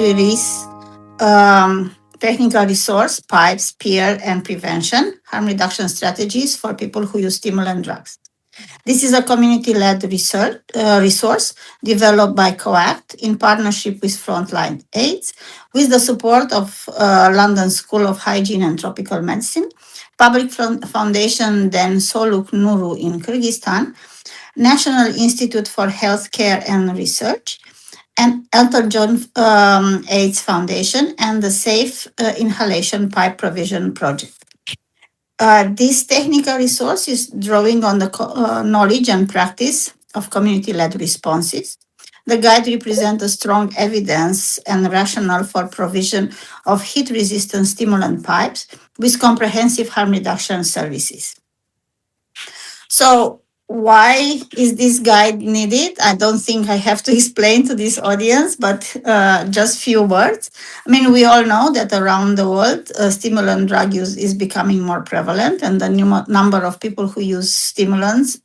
release technical resource, pipes, peer, and prevention, harm reduction strategies for people who use stimulant drugs. This is a community-led resource developed by Coact in partnership with Frontline AIDS, with the support of London School of Hygiene and Tropical Medicine, Public Foundation Den Soluk Nuru in Kyrgyzstan, National Institute for Healthcare and Research, and Elton John AIDS Foundation, and the Safe Inhalation Pipe Provision Project. This technical resource is drawing on the knowledge and practice of community-led responses. The guide represents a strong evidence and rationale for provision of heat-resistant stimulant pipes with comprehensive harm reduction services. So, why is this guide needed? I don't think I have to explain to this audience, but just few words. I mean, we all know that around the world, stimulant drug use is becoming more prevalent, and the number of people who use stimulants,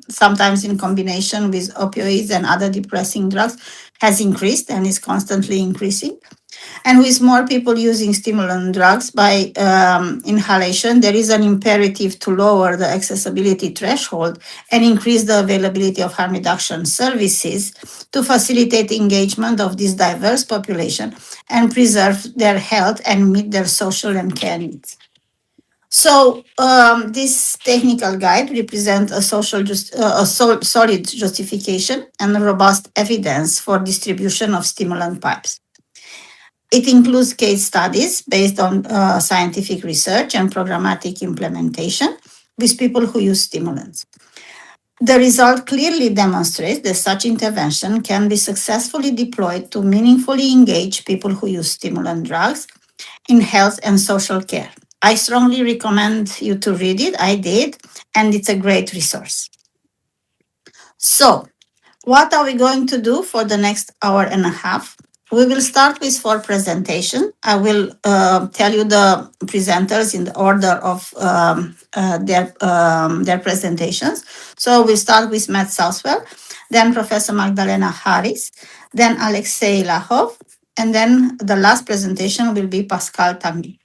sometimes in combination with opioids and other depressing drugs, has increased and is constantly increasing. And with more people using stimulant drugs by inhalation, there is an imperative to lower the accessibility threshold and increase the availability of harm reduction services to facilitate engagement of this diverse population and preserve their health and meet their social and care needs. So this technical guide represents a solid justification and robust evidence for distribution of stimulant pipes. It includes case studies based on scientific research and programmatic implementation with people who use stimulants. The result clearly demonstrates that such intervention can be successfully deployed to meaningfully engage people who use stimulant drugs in health and social care. I strongly recommend you to read it. I did, and it's a great resource. So, what are we going to do for the next hour and a half? We will start with 4 presentations. I will tell you the presenters in the order of their presentations. So we'll start with Matt Southwell, then Professor Magdalena Harris, then Alexei Lahov, and then the last presentation will be Pascal Tanguy.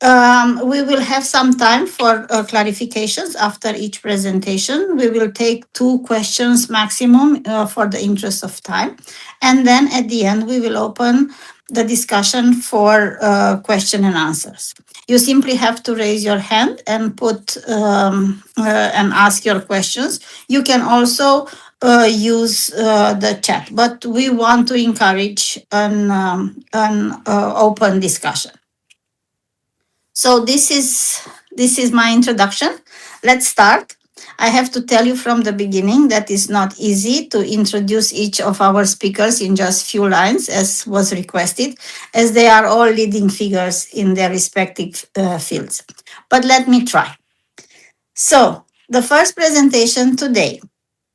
We will have some time for clarifications after each presentation. We will take 2 questions maximum for the interest of time. And then at the end, we will open the discussion for question and answers. You simply have to raise your hand and put and ask your questions. You can also use the chat, but we want to encourage an open discussion. So this is my introduction. Let's start. I have to tell you from the beginning that it's not easy to introduce each of our speakers in just few lines, as was requested, as they are all leading figures in their respective fields. But let me try. So the first presentation today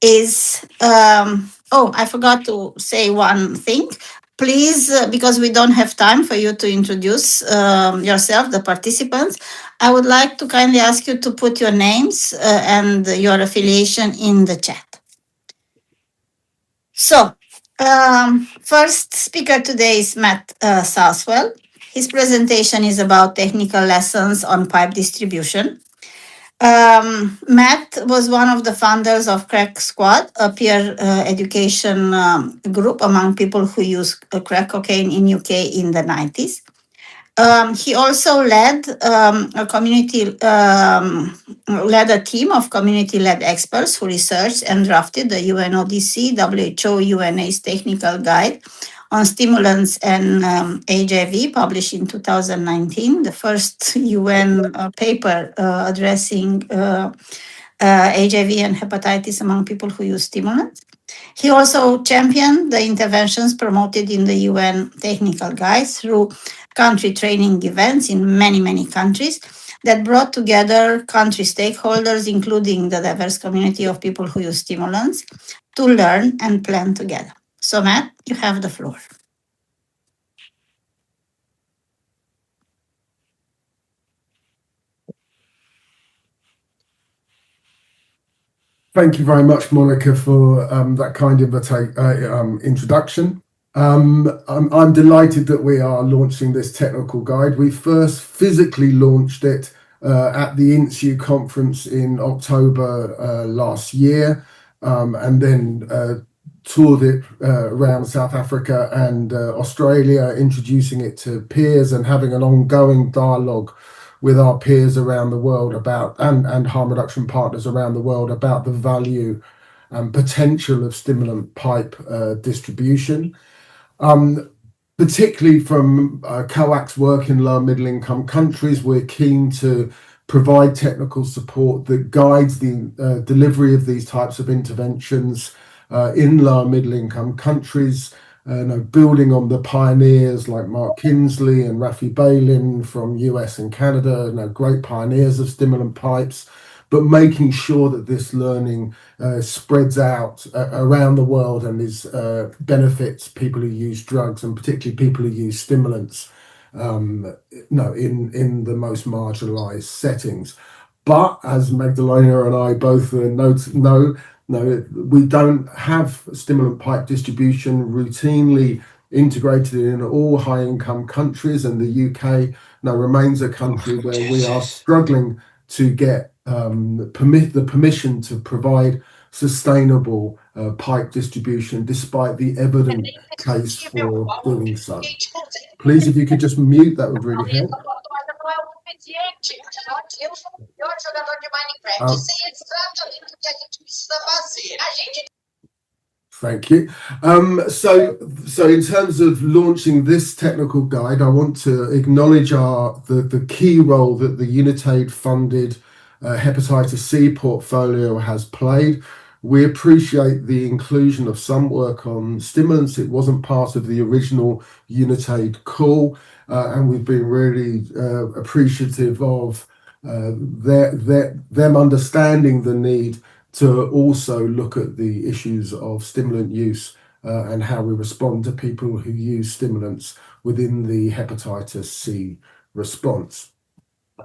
is, I forgot to say one thing. Please, because we don't have time for you to introduce yourself, the participants, I would like to kindly ask you to put your names and your affiliation in the chat. So, first speaker today is Matt Southwell. His presentation is about technical lessons on pipe distribution. Matt was one of the founders of Crack Squad, a peer education group among people who use crack cocaine in UK in the 90s. He also led a team of community-led experts who researched and drafted the UNODC WHO UNAIDS technical guide on stimulants and HIV, published in 2019, the first UN paper addressing HIV and hepatitis among people who use stimulants. He also championed the interventions promoted in the UN technical guide through country training events in many, many countries that brought together country stakeholders, including the diverse community of people who use stimulants, to learn and plan together. So, Matt, you have the floor. Thank you very much, Monica, for that kind introduction. I'm delighted that we are launching this technical guide. We first physically launched it at the INSU conference in October last year, and then toured it around South Africa and Australia, introducing it to peers and having an ongoing dialogue with our peers around the world about and harm reduction partners around the world about the value and potential of stimulant pipe distribution. Particularly from Coact's work in low and middle income countries, we're keen to provide technical support that guides the delivery of these types of interventions in low and middle income countries, building on the pioneers like Mark Kinsley and Rafi Balin from US and Canada, great pioneers of stimulant pipes, but making sure that this learning spreads out around the world and benefits people who use drugs, and particularly people who use stimulants in the most marginalized settings. But as Magdalena and I both know, we don't have stimulant pipe distribution routinely integrated in all high income countries, and the UK now remains a country where we are struggling to get the permission to provide sustainable pipe distribution, despite the evident case for doing so. Please, if you could just mute, that would really help. Thank you. So in terms of launching this technical guide, I want to acknowledge the key role that the Unitaid funded hepatitis C portfolio has played. We appreciate the inclusion of some work on stimulants. It wasn't part of the original Unitaid call, and we've been really appreciative of them understanding the need to also look at the issues of stimulant use and how we respond to people who use stimulants within the hepatitis C response.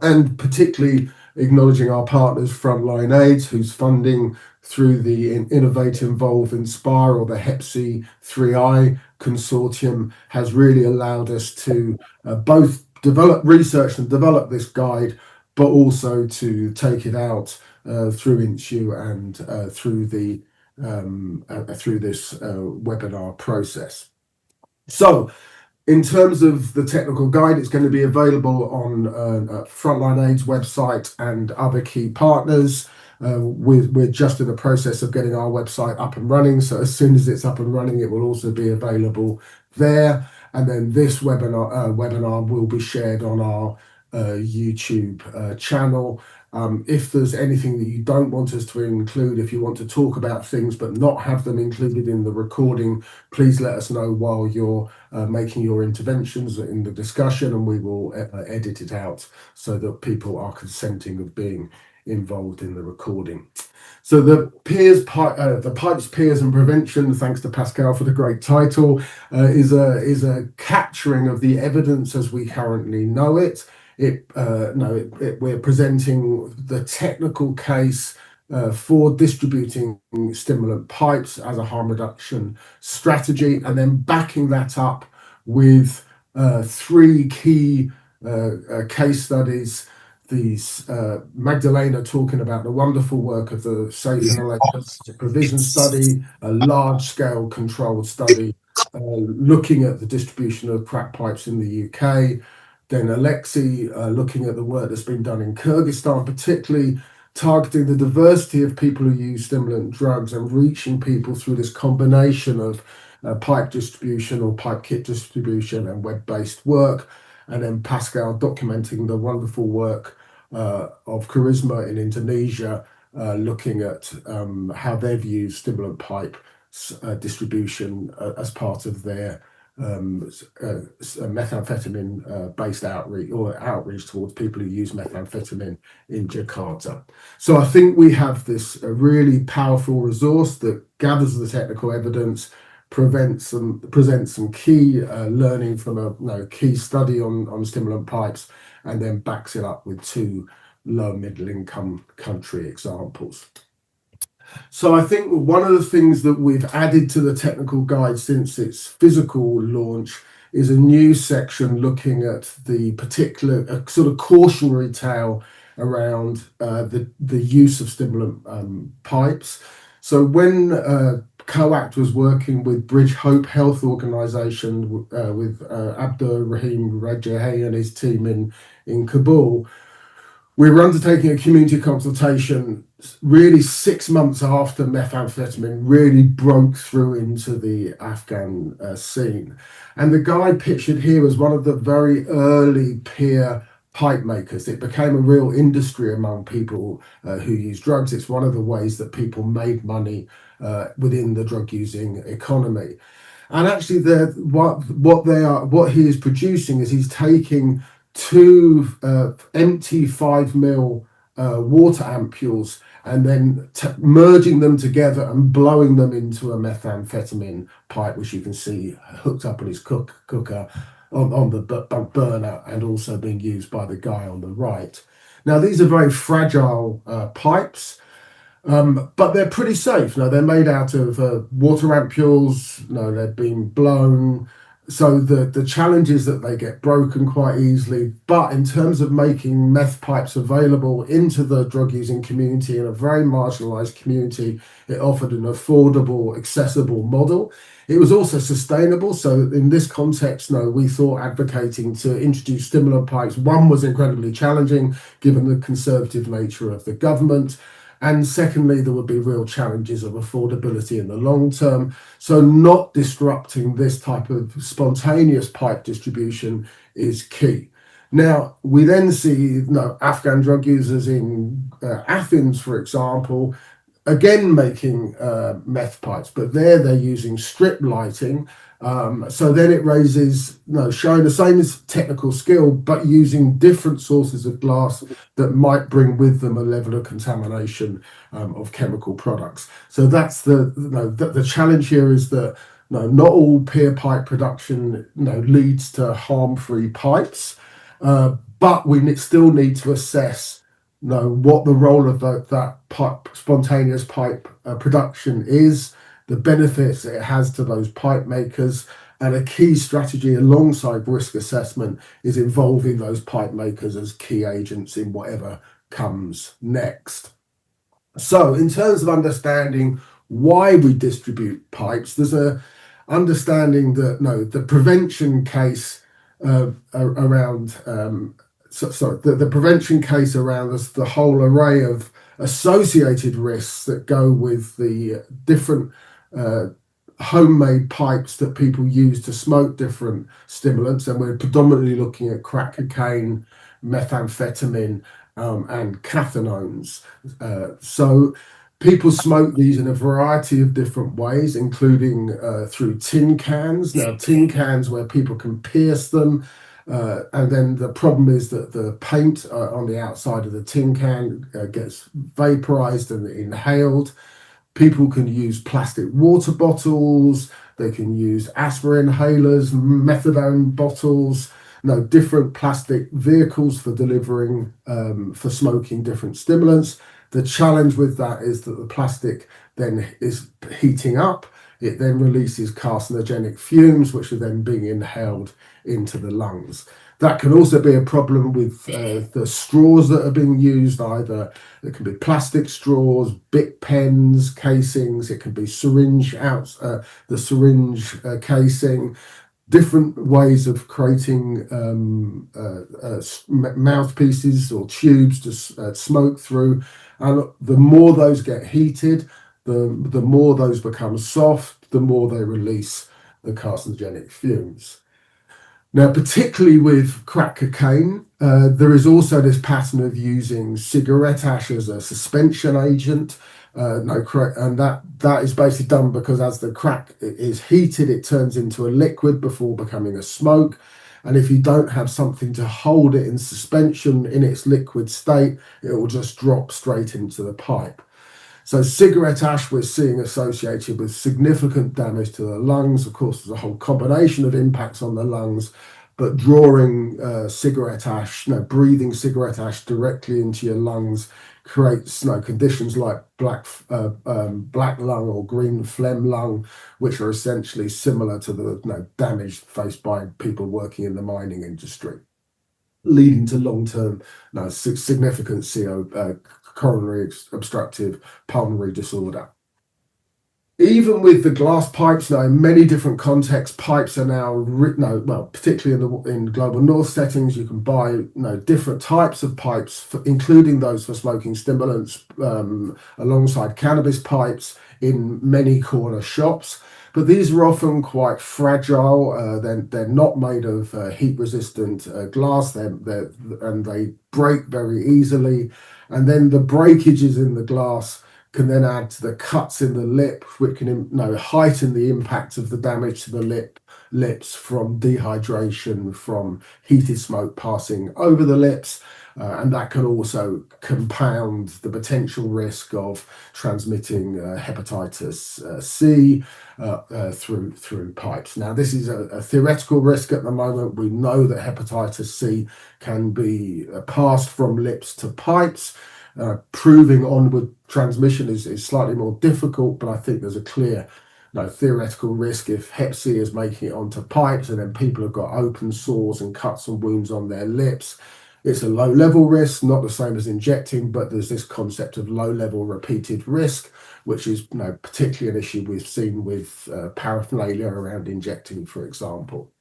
And particularly acknowledging our partners, Frontline AIDS, whose funding through the Innovate, Involve, Inspire, or the Hep C 3I consortium has really allowed us to both develop research and develop this guide, but also to take it out through INSU and through this webinar process. So, in terms of the technical guide, it's going to be available on Frontline AIDS website and other key partners. We're just in the process of getting our website up and running, so as soon as it's up and running, it will also be available there. And then this webinar will be shared on our YouTube channel. If there's anything that you don't want us to include, if you want to talk about things but not have them included in the recording, please let us know while you're making your interventions in the discussion, and we will edit it out so that people are consenting of being involved in the recording. So the Pipes, Peers and Prevention, thanks to Pascal for the great title, is a capturing of the evidence as we currently know it. We're presenting the technical case for distributing stimulant pipes as a harm reduction strategy, and then backing that up with three key case studies. These Magdalena talking about the wonderful work of the Safe and Electricity Provision Study, a large-scale controlled study looking at the distribution of crack pipes in the UK. Then Alexei looking at the work that's been done in Kyrgyzstan, particularly targeting the diversity of people who use stimulant drugs and reaching people through this combination of pipe distribution or pipe kit distribution and web-based work. And then Pascal documenting the wonderful work of Charisma in Indonesia, looking at how they've used stimulant pipe distribution as part of their methamphetamine based outreach towards people who use methamphetamine in Jakarta. So I think we have this really powerful resource that gathers the technical evidence, presents some key learning from a key study on stimulant pipes, and then backs it up with two low middle income country examples. So I think one of the things that we've added to the technical guide since its physical launch is a new section looking at the particular sort of cautionary tale around the use of stimulant pipes. So when Coact was working with Bridge Hope Health Organisation with Abdur Rahim Rajahi and his team in Kabul, we were undertaking a community consultation really 6 months after methamphetamine really broke through into the Afghan scene. And the guy pictured here as one of the very early peer pipe makers. It became a real industry among people who use drugs. It's one of the ways that people made money within the drug using economy. And actually, what he is producing is he's taking two empty 5 ml water ampules and then merging them together and blowing them into a methamphetamine pipe, which you can see hooked up on his cooker on the burner and also being used by the guy on the right. Now, these are very fragile pipes. But they're pretty safe. No, they're made out of water ampules. No, they've been blown. So the challenge is that they get broken quite easily. But in terms of making meth pipes available into the drug using community in a very marginalised community, it offered an affordable, accessible model. It was also sustainable. So in this context, no, we thought advocating to introduce stimulant pipes, one was incredibly challenging given the conservative nature of the government. And secondly, there would be real challenges of affordability in the long term. So not disrupting this type of spontaneous pipe distribution is key. Now, we then see Afghan drug users in Athens, for example, again making meth pipes, but they're using strip lighting. So then it raises, showing the same as technical skill, but using different sources of glass that might bring with them a level of contamination of chemical products. So that's the challenge here is that not all peer pipe production leads to harm-free pipes, but we still need to assess what the role of that pipe, spontaneous pipe production is, the benefits it has to those pipe makers, and a key strategy alongside risk assessment is involving those pipe makers as key agents in whatever comes next. So in terms of understanding why we distribute pipes, there's a understanding that the prevention case around the prevention case around the whole array of associated risks that go with the different homemade pipes that people use to smoke different stimulants, and we're predominantly looking at crack cocaine, methamphetamine, and cathinones. So people smoke these in a variety of different ways, including through tin cans. Now, tin cans where people can pierce them, and then the problem is that the paint on the outside of the tin can gets vaporized and inhaled. People can use plastic water bottles, they can use aspirin inhalers, methadone bottles, different plastic vehicles for delivering, for smoking different stimulants. The challenge with that is that the plastic then is heating up. It then releases carcinogenic fumes, which are then being inhaled into the lungs. That can also be a problem with the straws that are being used. Either it can be plastic straws, Bic pens, casings. It can be the syringe casing. Different ways of creating mouthpieces or tubes to smoke through. And the more those get heated, the more those become soft, the more they release the carcinogenic fumes. Now, particularly with crack cocaine, there is also this pattern of using cigarette ash as a suspension agent. And that is basically done because as the crack is heated, it turns into a liquid before becoming a smoke. And if you don't have something to hold it in suspension in its liquid state, it will just drop straight into the pipe. So cigarette ash we're seeing associated with significant damage to the lungs. Of course, there's a whole combination of impacts on the lungs, but drawing cigarette ash, breathing cigarette ash directly into your lungs creates conditions like black lung or green phlegm lung, which are essentially similar to the damage faced by people working in the mining industry, leading to long-term significant coronary obstructive pulmonary disorder. Even with the glass pipes now, in many different contexts, pipes are now particularly in global north settings, you can buy different types of pipes, including those for smoking stimulants, alongside cannabis pipes in many corner shops. But these are often quite fragile. They're not made of heat-resistant glass. And they break very easily. And then the breakages in the glass can then add to the cuts in the lip, which can heighten the impact of the damage to the lips from dehydration, from heated smoke passing over the lips, and that can also compound the potential risk of transmitting hepatitis C through pipes. Now, this is a theoretical risk at the moment. We know that hepatitis C can be passed from lips to pipes. Proving onward transmission is slightly more difficult, but I think there's a clear theoretical risk if Hep C is making it onto pipes and then people have got open sores and cuts and wounds on their lips. It's a low-level risk, not the same as injecting, but there's this concept of low-level repeated risk, which is particularly an issue we've seen with paraphernalia around injecting, for example.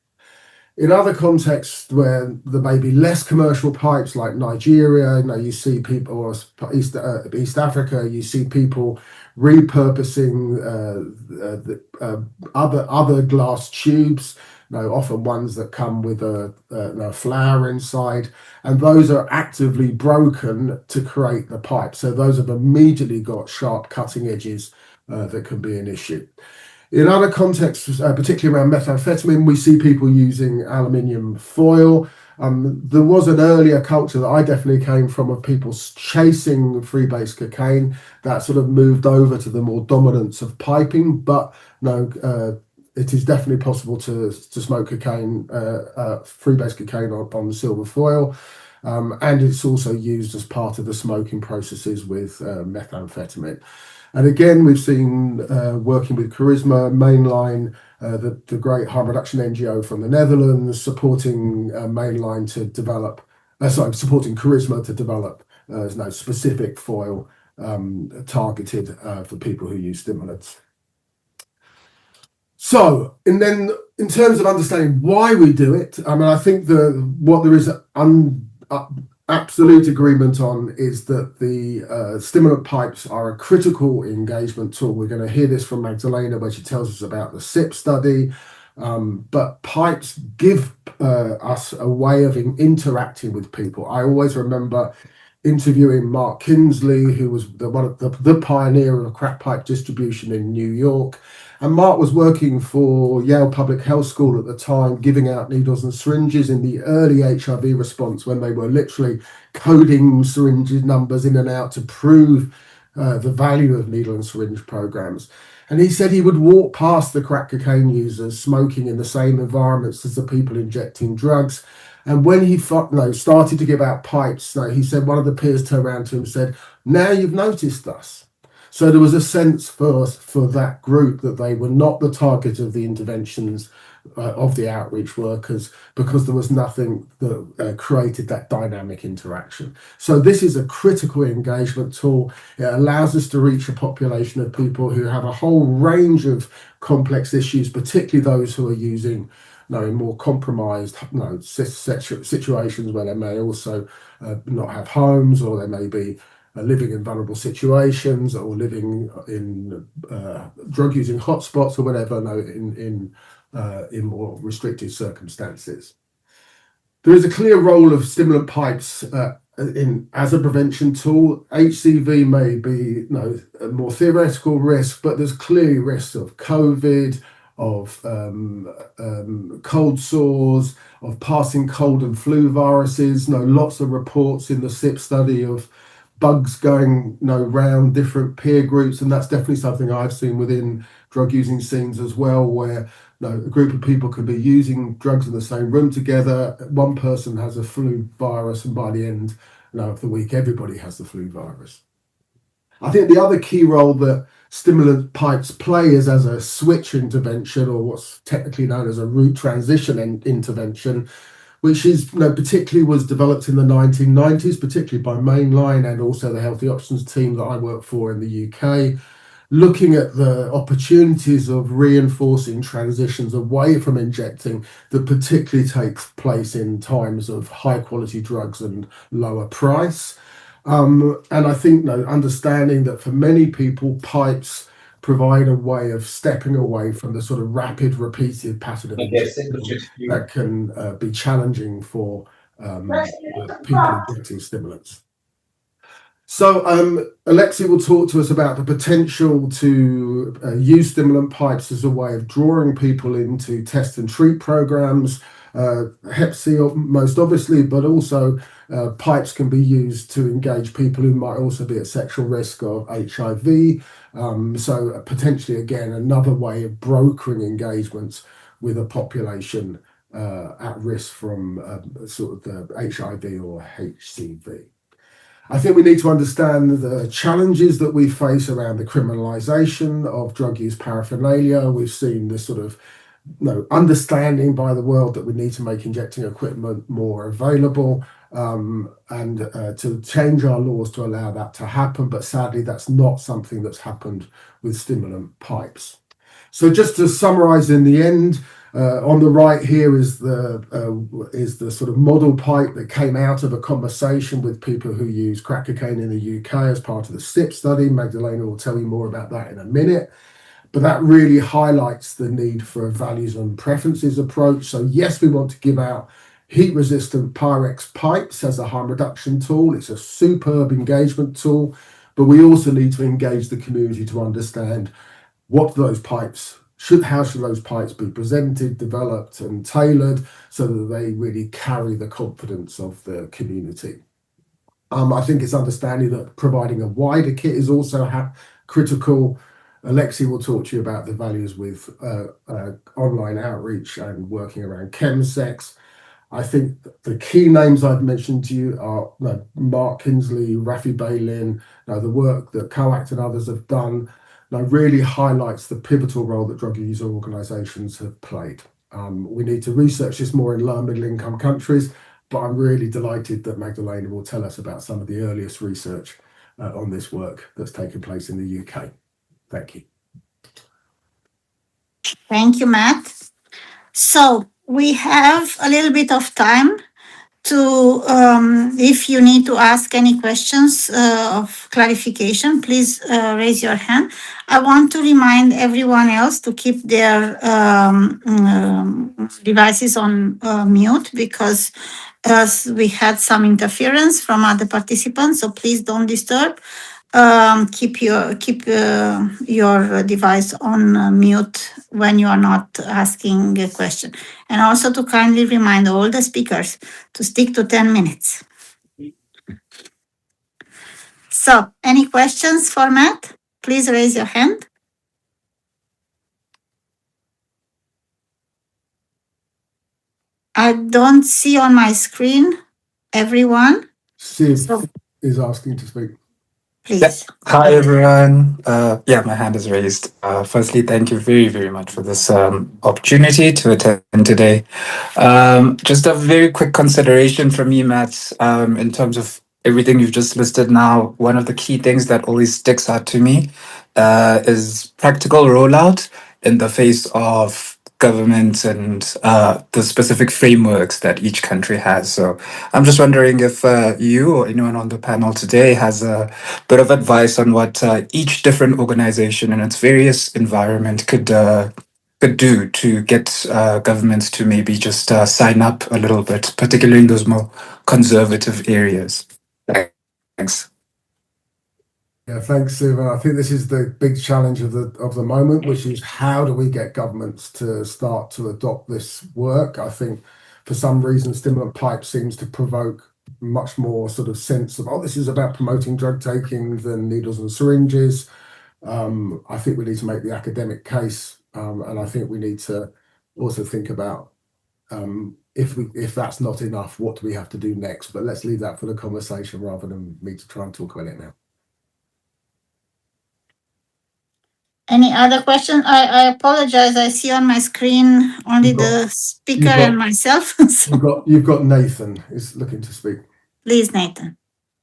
In other contexts where there may be less commercial pipes, like Nigeria, you see people, or East Africa, you see people repurposing other glass tubes, often ones that come with a flower inside, and those are actively broken to create the pipe. So those have immediately got sharp cutting edges that can be an issue. In other contexts, particularly around methamphetamine, we see people using aluminium foil. There was an earlier culture that I definitely came from of people chasing freebase cocaine that sort of moved over to the more dominance of piping, but it is definitely possible to smoke cocaine, freebase cocaine on silver foil. And it's also used as part of the smoking processes with methamphetamine. And again, we've seen working with Charisma, Mainline, the great harm reduction NGO from the Netherlands, supporting Mainline to develop, supporting Charisma to develop specific foil targeted for people who use stimulants. So, and then in terms of understanding why we do it, I think what there is absolute agreement on is that the stimulant pipes are a critical engagement tool. We're going to hear this from Magdalena, where she tells us about the SIP study. But pipes give us a way of interacting with people. I always remember interviewing Mark Kinsley, who was one of the pioneer of crack pipe distribution in New York. And Mark was working for Yale Public Health School at the time, giving out needles and syringes in the early HIV response, when they were literally coding syringe numbers in and out to prove the value of needle and syringe programs. And he said he would walk past the crack cocaine users smoking in the same environments as the people injecting drugs. And when he started to give out pipes, he said one of the peers turned around to him and said, "Now you've noticed us." So there was a sense for that group that they were not the target of the interventions of the outreach workers, because there was nothing that created that dynamic interaction. So this is a critical engagement tool. It allows us to reach a population of people who have a whole range of complex issues, particularly those who are using in more compromised situations, where they may also not have homes, or they may be living in vulnerable situations, or living in drug using hotspots, or whatever, in more restricted circumstances. There is a clear role of stimulant pipes as a prevention tool. HCV may be a more theoretical risk, but there's clearly risks of COVID, of cold sores, of passing cold and flu viruses. Lots of reports in the SIP study of bugs going round different peer groups, and that's definitely something I've seen within drug using scenes as well, where a group of people can be using drugs in the same room together. One person has a flu virus, and by the end of the week everybody has the flu virus. I think the other key role that stimulant pipes play is as a switch intervention, or what's technically known as a route transition intervention, which is, particularly was developed in the 1990s, particularly by Mainline and also the Healthy Options team that I work for in the UK, looking at the opportunities of reinforcing transitions away from injecting that particularly takes place in times of high quality drugs and lower price. And I think, understanding that for many people, pipes provide a way of stepping away from the sort of rapid, repeated pattern of injection that can be challenging for the people injecting stimulants. So Alexei will talk to us about the potential to use stimulant pipes as a way of drawing people into test and treat programs, Hep C most obviously, but also pipes can be used to engage people who might also be at sexual risk of HIV. So potentially, again, another way of brokering engagements with a population at risk from sort of the HIV or HCV. I think we need to understand the challenges that we face around the criminalisation of drug use paraphernalia. We've seen this sort of understanding by the world that we need to make injecting equipment more available and to change our laws to allow that to happen. But sadly, that's not something that's happened with stimulant pipes. So just to summarise in the end, on the right here is the sort of model pipe that came out of a conversation with people who use crack cocaine in the UK as part of the STIP study. Magdalena will tell you more about that in a minute. But that really highlights the need for a values and preferences approach. So yes, we want to give out heat-resistant Pyrex pipes as a harm reduction tool. It's a superb engagement tool, but we also need to engage the community to understand what those pipes how should those pipes be presented, developed and tailored so that they really carry the confidence of the community. I think it's understanding that providing a wider kit is also critical. Alexei will talk to you about the values with online outreach and working around chemsex. I think the key names I've mentioned to you are Mark Kinsley, Rafi Bailin, the work that Coact and others have done really highlights the pivotal role that drug user organisations have played. We need to research this more in low and middle income countries, but I'm really delighted that Magdalena will tell us about some of the earliest research on this work that's taken place in the UK. Thank you. Thank you, Matt. So we have a little bit of time to, if you need to ask any questions of clarification, please raise your hand. I want to remind everyone else to keep their devices on mute because we had some interference from other participants, so please don't disturb. Keep your device on mute when you are not asking a question, and also to kindly remind all the speakers to stick to 10 minutes. So, any questions for Matt? Please raise your hand. I don't see on my screen everyone. Siv is asking to speak. Please. Yeah. Hi, everyone. My hand is raised. Firstly, thank you very, very much for this opportunity to attend today. Just a very quick consideration from me, Matt, in terms of everything you've just listed now. One of the key things that always sticks out to me is practical rollout in the face of governments and the specific frameworks that each country has. So I'm just wondering if you or anyone on the panel today has a bit of advice on what each different organization in its various environment could do to get governments to maybe just sign up a little bit, particularly in those more conservative areas. Thanks. Yeah, thanks, Siva. I think this is the big challenge of the moment, which is how do we get governments to start to adopt this work? I think for some reason, stimulant pipe seems to provoke much more sort of sense of, this is about promoting drug taking than needles and syringes. I think we need to make the academic case, and I think we need to also think about if that's not enough, what do we have to do next? But let's leave that for the conversation rather than me to try and talk about it now. Any other questions? I apologize. I see on my screen only the speaker and myself. You've got Nathan is looking to speak. Please, Nathan.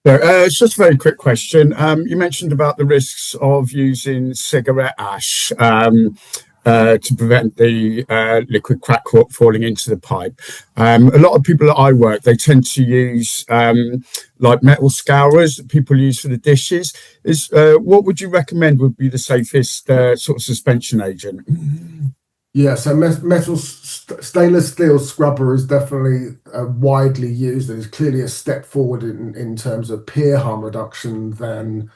It's just a very quick question. You mentioned about the risks of using cigarette ash to prevent the liquid crack falling into the pipe. A lot of people that I work, they tend to use like metal scourers that people use for the dishes. What would you recommend would be the safest sort of suspension agent? Yeah, so stainless steel scrubber is definitely widely used and is clearly a step forward in terms of peer harm reduction than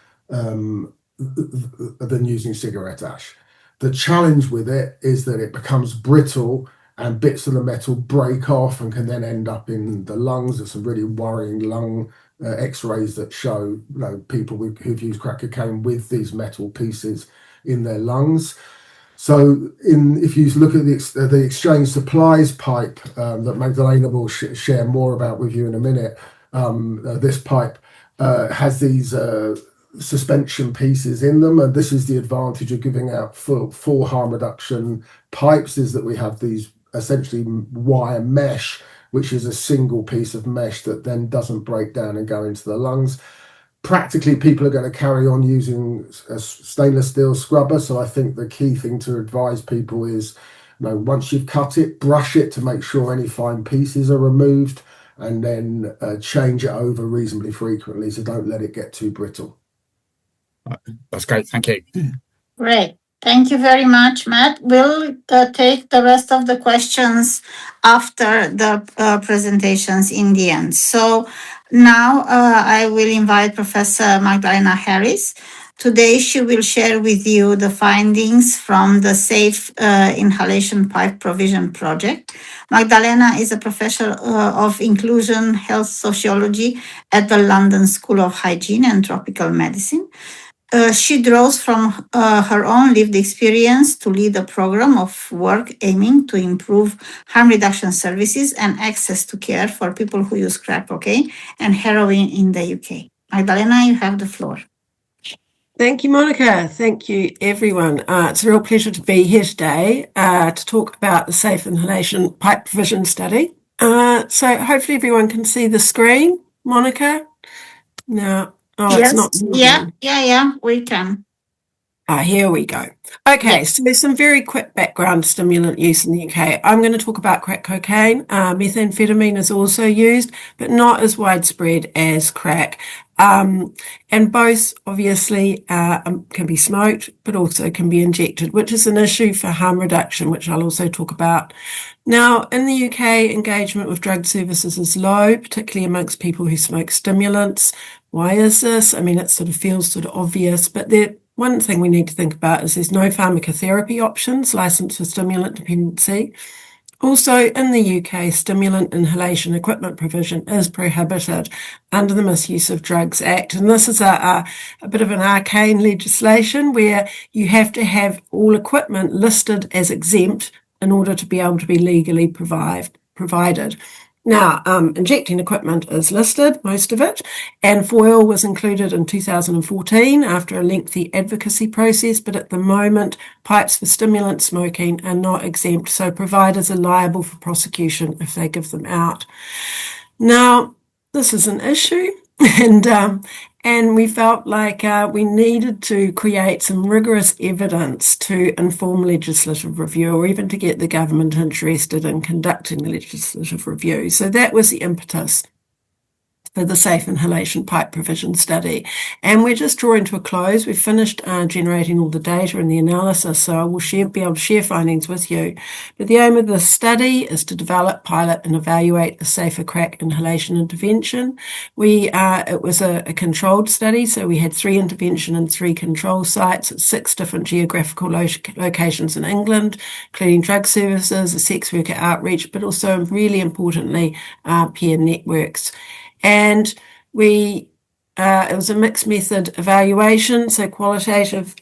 using cigarette ash. The challenge with it is that it becomes brittle and bits of the metal break off and can then end up in the lungs. There's some really worrying lung x-rays that show people who've used crack cocaine with these metal pieces in their lungs. So if you look at the exchange supplies pipe that Magdalena will share more about with you in a minute, this pipe has these suspension pieces in them, and this is the advantage of giving out full harm reduction pipes, is that we have these essentially wire mesh, which is a single piece of mesh that then doesn't break down and go into the lungs. Practically, people are going to carry on using a stainless steel scrubber. So I think the key thing to advise people is, once you've cut it, brush it to make sure any fine pieces are removed, and then change it over reasonably frequently. So don't let it get too brittle. That's great. Thank you. Great. Thank you very much, Matt. We'll take the rest of the questions after the presentations in the end. So now I will invite Professor Magdalena Harris. Today she will share with you the findings from the Safe Inhalation Pipe Provision Project. Magdalena is a professor of inclusion health sociology at the London School of Hygiene and Tropical Medicine. She draws from her own lived experience to lead a program of work aiming to improve harm reduction services and access to care for people who use crack cocaine and heroin in the UK. Magdalena, you have the floor. Thank you, Monica. Thank you, everyone. It's a real pleasure to be here today to talk about the Safe Inhalation Pipe Provision Study. So hopefully everyone can see the screen. Monica? No. Oh, yes. It's not moving. Yeah, we can. Here we go. Okay, So there's some very quick background stimulant use in the UK. I'm going to talk about crack cocaine. Methamphetamine is also used, but not as widespread as crack. And both obviously can be smoked, but also can be injected, which is an issue for harm reduction, which I'll also talk about. Now, in the UK, engagement with drug services is low, particularly amongst people who smoke stimulants. Why is this? I mean, it sort of feels sort of obvious, but one thing we need to think about is there's no pharmacotherapy options licensed for stimulant dependency. Also, in the UK, stimulant inhalation equipment provision is prohibited under the Misuse of Drugs Act. And this is a bit of an arcane legislation where you have to have all equipment listed as exempt in order to be able to be legally provided. Now, injecting equipment is listed, most of it, and foil was included in 2014 after a lengthy advocacy process, but at the moment, pipes for stimulant smoking are not exempt, so providers are liable for prosecution if they give them out. Now, this is an issue, and we felt like we needed to create some rigorous evidence to inform legislative review, or even to get the government interested in conducting the legislative review. So that was the impetus for the Safe Inhalation Pipe Provision Study. And we're just drawing to a close. We've finished generating all the data and the analysis, so I will be able to share findings with you. But the aim of the study is to develop, pilot and evaluate a safer crack inhalation intervention. It was a controlled study, so we had 3 intervention and 3 control sites at 6 different geographical locations in England, including drug services, a sex worker outreach, but also, really importantly, peer networks. And it was a mixed method evaluation, so qualitative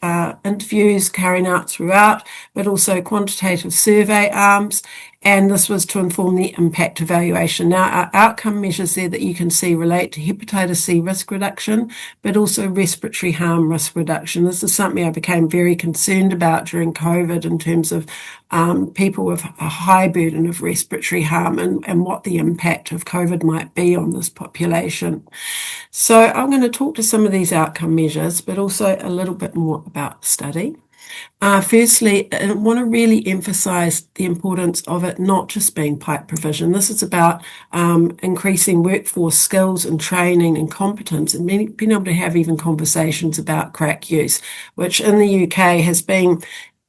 interviews carried out throughout, but also quantitative survey arms. and this was to inform the impact evaluation. Now, our outcome measures there that you can see relate to hepatitis C risk reduction, but also respiratory harm risk reduction. This is something I became very concerned about during COVID in terms of people with a high burden of respiratory harm and what the impact of COVID might be on this population. So I'm going to talk to some of these outcome measures, but also a little bit more about the study. Firstly, I want to really emphasise the importance of it not just being pipe provision. This is about increasing workforce skills and training and competence and being able to have even conversations about crack use, which in the UK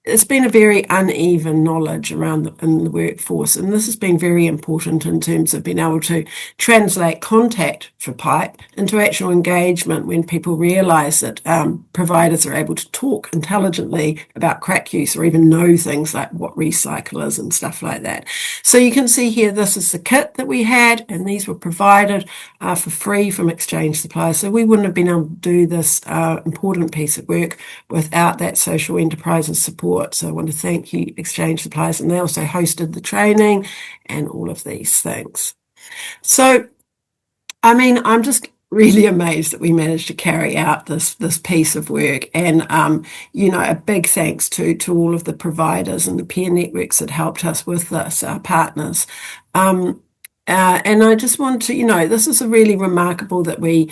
it's been a very uneven knowledge around in the workforce, and this has been very important in terms of being able to translate contact for pipe into actual engagement when people realise that providers are able to talk intelligently about crack use or even know things like what recycle is and stuff like that. So you can see here, this is the kit that we had, and these were provided for free from exchange suppliers. So we wouldn't have been able to do this important piece of work without that social enterprises support. So I want to thank you, Exchange Suppliers, and they also hosted the training and all of these things. So, I mean, I'm just really amazed that we managed to carry out this piece of work, and a big thanks to all of the providers and the peer networks that helped us with this, our partners. And I just want to, this is a really remarkable that we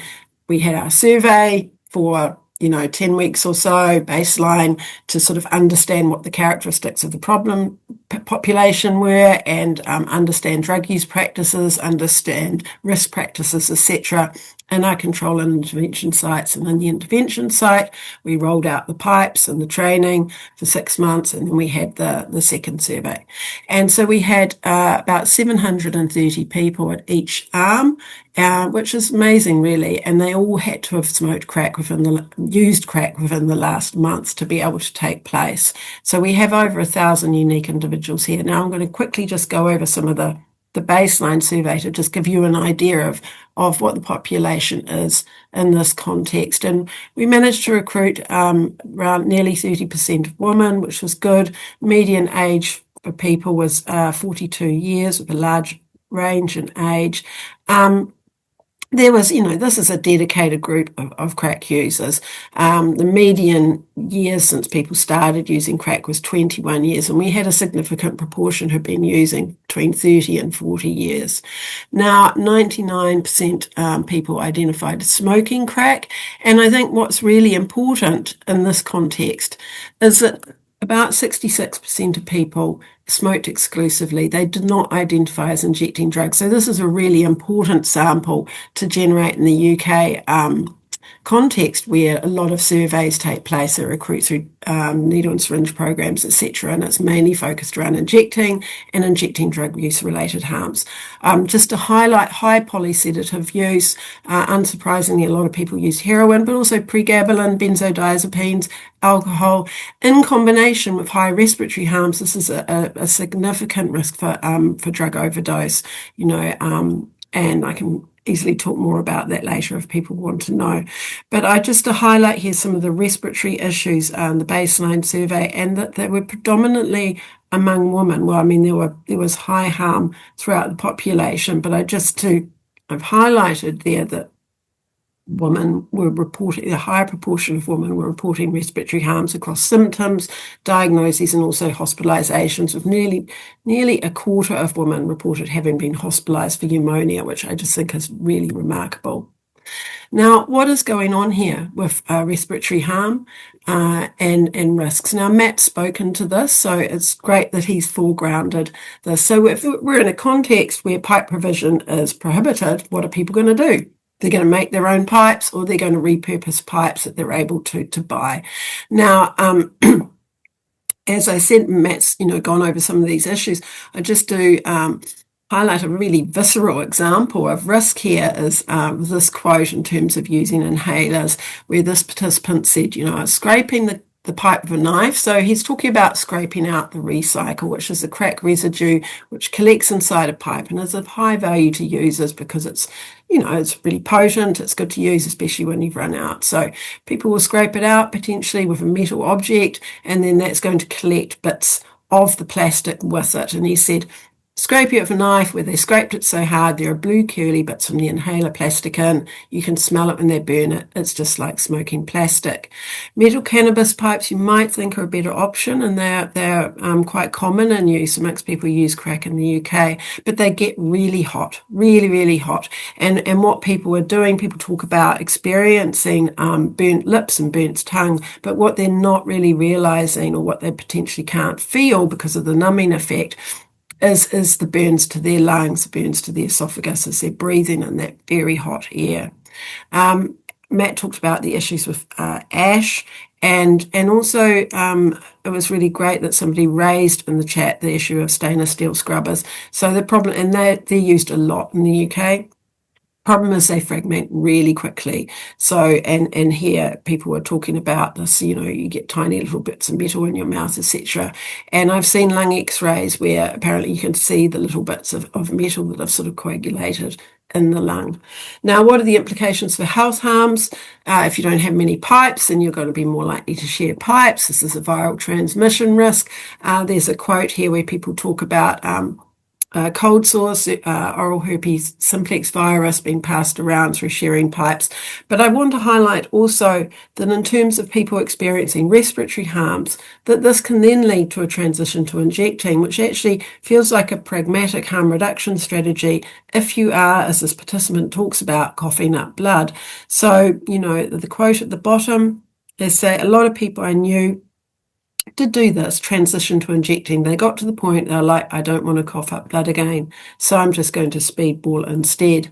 had our survey for 10 weeks or so, baseline, to sort of understand what the characteristics of the problem population were and understand drug use practices, understand risk practices, etc. in our control and intervention sites. And in the intervention site, we rolled out the pipes and the training for 6 months, and then we had the second survey. And so we had about 730 people at each arm, which is amazing, really. And they all had to have used crack within the last month to be able to take place. So we have over 1,000 unique individuals here. Now I'm going to quickly just go over some of the baseline survey to just give you an idea of what the population is in this context. And we managed to recruit around nearly 30% of women, which was good. Median age for people was 42 years, with a large range in age. There was, this is a dedicated group of crack users. The median years since people started using crack was 21 years, and we had a significant proportion who've been using between 30 and 40 years. Now, 99% people identified as smoking crack, and I think what's really important in this context is that about 66% of people smoked exclusively. They did not identify as injecting drugs. So this is a really important sample to generate in the UK context, where a lot of surveys take place that recruit through needle and syringe programs, etc. And it's mainly focused around injecting drug use related harms. Just to highlight high polysedative use, unsurprisingly, a lot of people use heroin, but also pregabalin, benzodiazepines, alcohol, in combination with high respiratory harms. This is a significant risk for drug overdose, and I can easily talk more about that later if people want to know. But just to highlight here some of the respiratory issues, the baseline survey, and that they were predominantly among women. Well, I mean, there was high harm throughout the population, but I've highlighted there that women were reporting, a higher proportion of women were reporting respiratory harms across symptoms, diagnoses, and also hospitalizations, with nearly a quarter of women reported having been hospitalized for pneumonia, which I just think is really remarkable. Now, what is going on here with respiratory harm and risks? Now, Matt's spoken to this, so it's great that he's foregrounded this. So if we're in a context where pipe provision is prohibited, what are people going to do? They're going to make their own pipes, or they're going to repurpose pipes that they're able to buy. Now, as I said, Matt's gone over some of these issues. I just do highlight a really visceral example of risk here is this quote in terms of using inhalers, where this participant said, scraping the pipe with a knife. So he's talking about scraping out the recycle, which is the crack residue which collects inside a pipe and is of high value to users because it's really potent. It's good to use, especially when you've run out. So people will scrape it out potentially with a metal object, and then that's going to collect bits of the plastic with it. And he said, scrape it with a knife. Where they scraped it so hard, there are blue curly bits from the inhaler plastic in. You can smell it when they burn it. It's just like smoking plastic. Metal cannabis pipes you might think are a better option, and they're quite common in use amongst people who use crack in the UK, but they get really hot, really, really hot. And what people are doing, people talk about experiencing burnt lips and burnt tongue, but what they're not really realising, or what they potentially can't feel because of the numbing effect, is the burns to their lungs, the burns to their esophagus as they're breathing in that very hot air. Matt talked about the issues with ash, and also it was really great that somebody raised in the chat the issue of stainless steel scrubbers. So the problem, and they're used a lot in the UK. Problem is they fragment really quickly. So, and here people were talking about this, you get tiny little bits of metal in your mouth, etc. And I've seen lung x-rays where apparently you can see the little bits of metal that have sort of coagulated in the lung. Now, what are the implications for health harms? If you don't have many pipes, then you're going to be more likely to share pipes. This is a viral transmission risk. There's a quote here where people talk about cold sores, oral herpes simplex virus being passed around through sharing pipes. But I want to highlight also that in terms of people experiencing respiratory harms, that this can then lead to a transition to injecting, which actually feels like a pragmatic harm reduction strategy if you are, as this participant talks about, coughing up blood. So, the quote at the bottom is that a lot of people I knew to do this transition to injecting. They got to the point they're like, I don't want to cough up blood again, so I'm just going to speedball instead.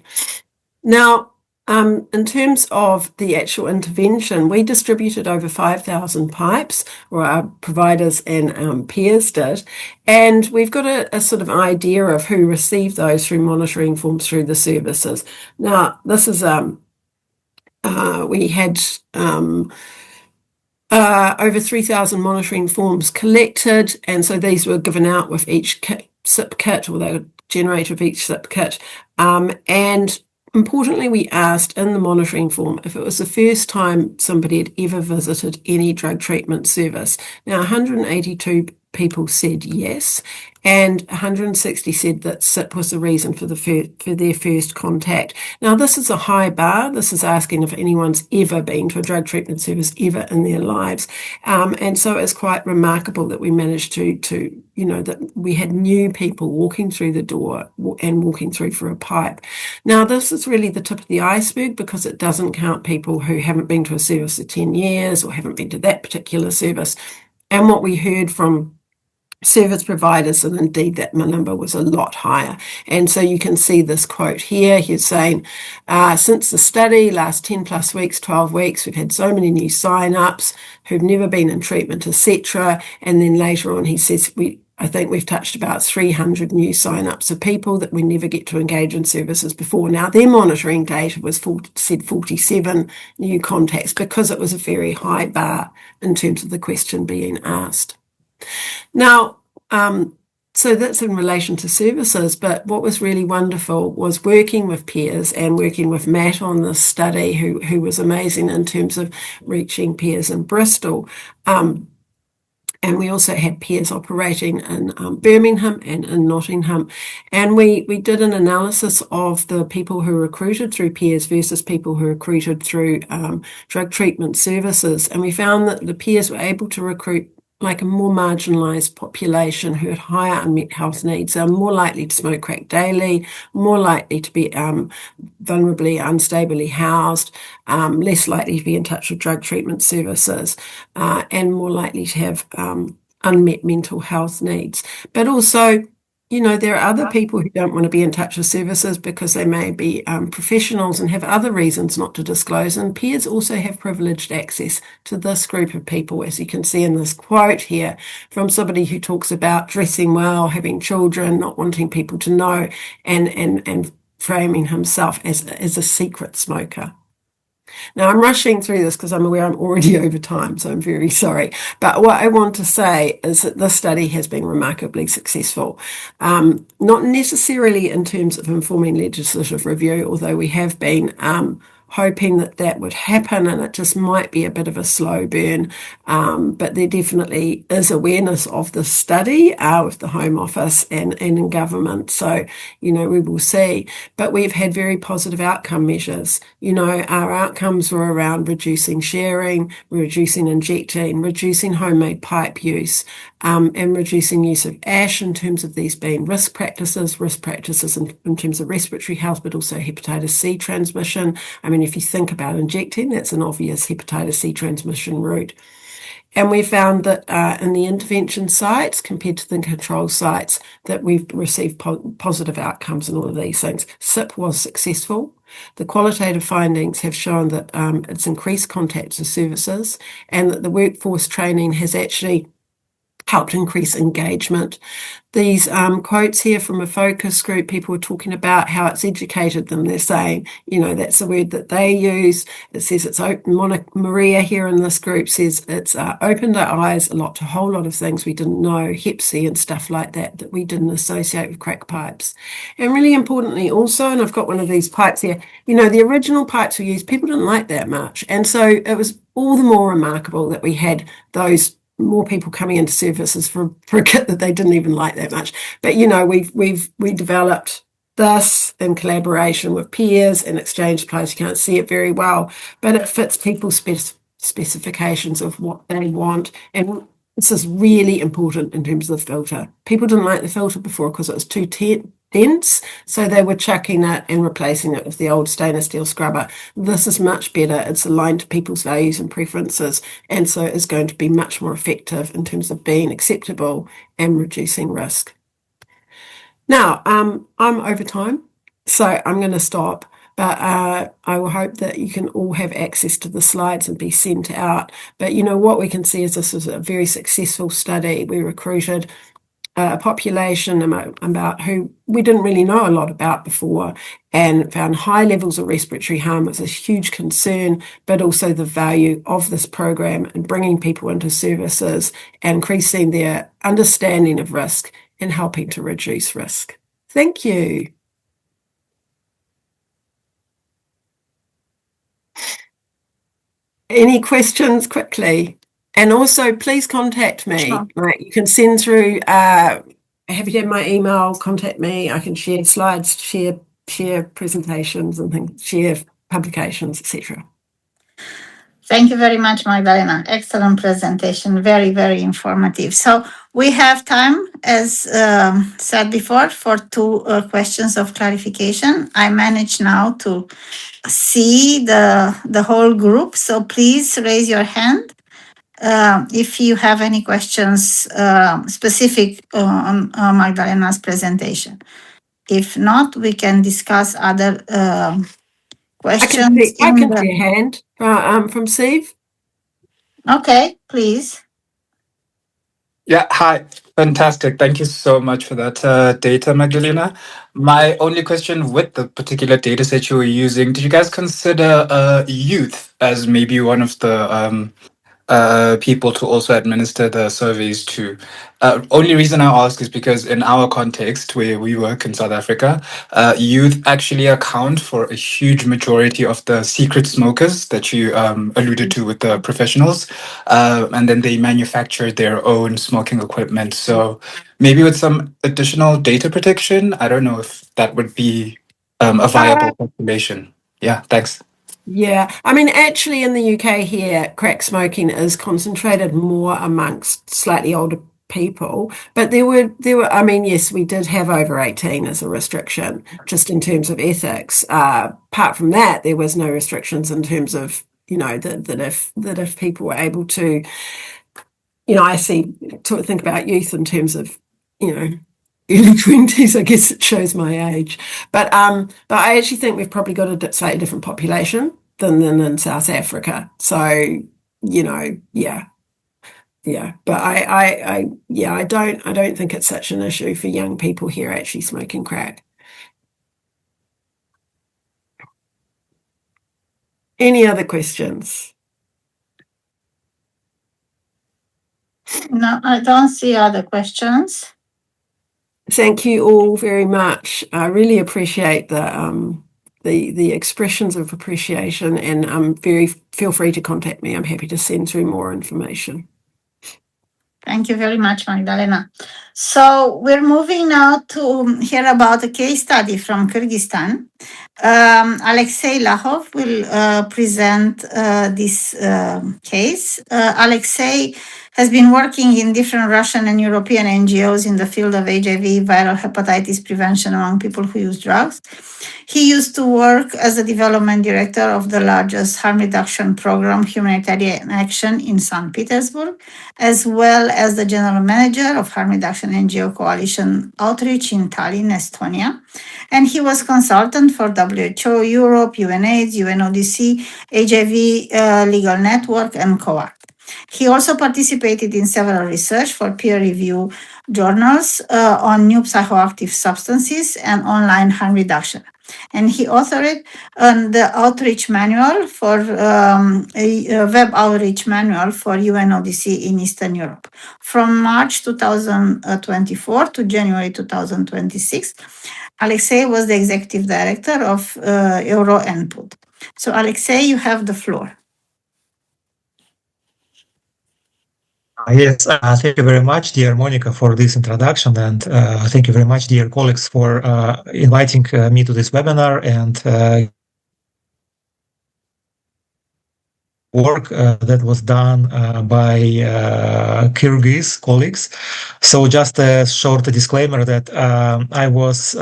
Now, in terms of the actual intervention, we distributed over 5,000 pipes, or our providers and peers did, and we've got a sort of idea of who received those through monitoring forms through the services. Now, this is we had over 3,000 monitoring forms collected, and so these were given out with each SIP kit, or they were generated with each SIP kit. And importantly, we asked in the monitoring form if it was the first time somebody had ever visited any drug treatment service. Now, 182 people said yes, and 160 said that SIP was the reason for their first contact. Now, this is a high bar. This is asking if anyone's ever been to a drug treatment service ever in their lives. And so it's quite remarkable that we managed to that we had new people walking through the door and walking through for a pipe. Now, this is really the tip of the iceberg, because it doesn't count people who haven't been to a service for 10 years or haven't been to that particular service. And what we heard from service providers, and indeed that number was a lot higher. And so you can see this quote here. He's saying, since the study, last 10 plus weeks, 12 weeks, we've had so many new sign-ups who've never been in treatment, etc. And then later on he says, I think we've touched about 300 new sign-ups of people that we never get to engage in services before. Now, their monitoring data said 47 new contacts, because it was a very high bar in terms of the question being asked. Now, so that's in relation to services, but what was really wonderful was working with peers and working with Matt on this study, who was amazing in terms of reaching peers in Bristol. And we also had peers operating in Birmingham and in Nottingham. And we did an analysis of the people who recruited through peers versus people who recruited through drug treatment services. And we found that the peers were able to recruit like a more marginalised population who had higher unmet health needs. Are more likely to smoke crack daily, more likely to be vulnerably, unstably housed, less likely to be in touch with drug treatment services, and more likely to have unmet mental health needs. But also, there are other people who don't want to be in touch with services because they may be professionals and have other reasons not to disclose. And peers also have privileged access to this group of people, as you can see in this quote here from somebody who talks about dressing well, having children, not wanting people to know, and framing himself as a secret smoker. Now, I'm rushing through this because I'm aware I'm already over time, so I'm very sorry. But what I want to say is that this study has been remarkably successful, not necessarily in terms of informing legislative review, although we have been hoping that that would happen, and it just might be a bit of a slow burn. But there definitely is awareness of this study with the Home Office and in government. So, we will see. But we've had very positive outcome measures. Our outcomes were around reducing sharing, reducing injecting, reducing homemade pipe use, and reducing use of ash in terms of these being risk practices in terms of respiratory health, but also hepatitis C transmission. I mean, if you think about injecting, that's an obvious hepatitis C transmission route. And we found that in the intervention sites compared to the control sites that we've received positive outcomes in all of these things. SIP was successful. The qualitative findings have shown that it's increased contact to services and that the workforce training has actually helped increase engagement. These quotes here from a focus group, people were talking about how it's educated them. They're saying, that's the word that they use. It says it's open. Maria here in this group says it's opened our eyes a whole lot of things we didn't know, Hep C and stuff like that we didn't associate with crack pipes. And really importantly also, and I've got one of these pipes here, the original pipes we used, people didn't like that much. And so it was all the more remarkable that we had those more people coming into services for a kit that they didn't even like that much. But we developed this in collaboration with peers and exchange suppliers. You can't see it very well, but it fits people's specifications of what they want. And this is really important in terms of the filter. People didn't like the filter before because it was too dense, so they were chucking it and replacing it with the old stainless steel scrubber. This is much better. It's aligned to people's values and preferences, and so is going to be much more effective in terms of being acceptable and reducing risk. Now, I'm over time, so I'm going to stop. But I will hope that you can all have access to the slides and be sent out. But what we can see is this was a very successful study. We recruited a population about who we didn't really know a lot about before, and found high levels of respiratory harm was a huge concern, but also the value of this program and bringing people into services and increasing their understanding of risk and helping to reduce risk. Thank you. Any questions quickly? And also, please contact me. Sure. Right, you can send through. Have you had my email? Contact me. I can share slides, share presentations, and things, share publications, etc. Thank you very much, Magdalena. Excellent presentation. Very, very informative. So we have time, as said before, for two questions of clarification. I manage now to see the whole group. So please raise your hand if you have any questions specific on Magdalena's presentation. If not, we can discuss other questions. I can see a hand from Steve. Okay, please. Yeah, hi. Fantastic. Thank you so much for that data, Magdalena. My only question with the particular data set you were using, did you guys consider youth as maybe one of the people to also administer the surveys to? Only reason I ask is because in our context where we work in South Africa, youth actually account for a huge majority of the secret smokers that you alluded to with the professionals. And then they manufacture their own smoking equipment. So maybe with some additional data protection, I don't know if that would be a viable population. Yeah, thanks. Yeah, I mean, actually, in the UK here, crack smoking is concentrated more amongst slightly older people. But there were. I mean, yes, we did have over 18 as a restriction, just in terms of ethics. Apart from that, there was no restrictions in terms of that if people were able to, I think about youth in terms of early 20s. I guess it shows my age, but I actually think we've probably got a slightly different population than in South Africa. So yeah. But I don't think it's such an issue for young people here actually smoking crack. Any other questions? No, I don't see other questions. Thank you all very much. I really appreciate the the expressions of appreciation, and feel free to contact me. I'm happy to send through more information. Thank you very much, Magdalena. So we're moving now to hear about a case study from Kyrgyzstan. Alexei Lahov will present this case. Alexei has been working in different Russian and European NGOs in the field of HIV, viral hepatitis prevention among people who use drugs. He used to work as a development director of the largest harm reduction program, Humanitarian Action, in St. Petersburg, as well as the general manager of harm reduction NGO coalition outreach in Tallinn, Estonia. And he was consultant for WHO, Europe, UNAIDS, UNODC, HIV Legal Network, and Coact. He also participated in several research for peer review journals on new psychoactive substances and online harm reduction. And he authored the outreach manual for a web outreach manual for UNODC in Eastern Europe. From March 2024 to January 2026, Alexei was the executive director of Euro Input. So Alexei, you have the floor. Yes, thank you very much, dear Monica, for this introduction, and thank you very much, dear colleagues, for inviting me to this webinar and work that was done by Kyrgyz colleagues. So just a short disclaimer that I was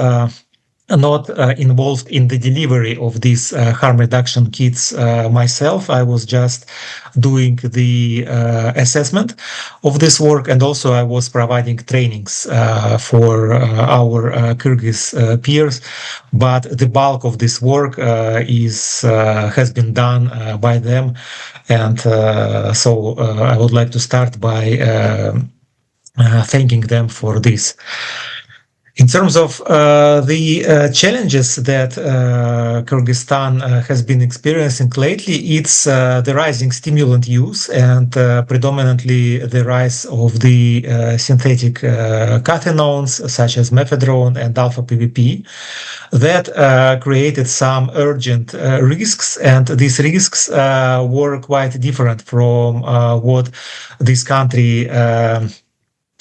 not involved in the delivery of these harm reduction kits myself. I was just doing the assessment of this work, and also I was providing trainings for our Kyrgyz peers. But the bulk of this work has been done by them, and so I would like to start by thanking them for this. In terms of the challenges that Kyrgyzstan has been experiencing lately, it's the rising stimulant use and predominantly the rise of the synthetic cathinones such as mephedrone and alpha-PVP that created some urgent risks, and these risks were quite different from what this country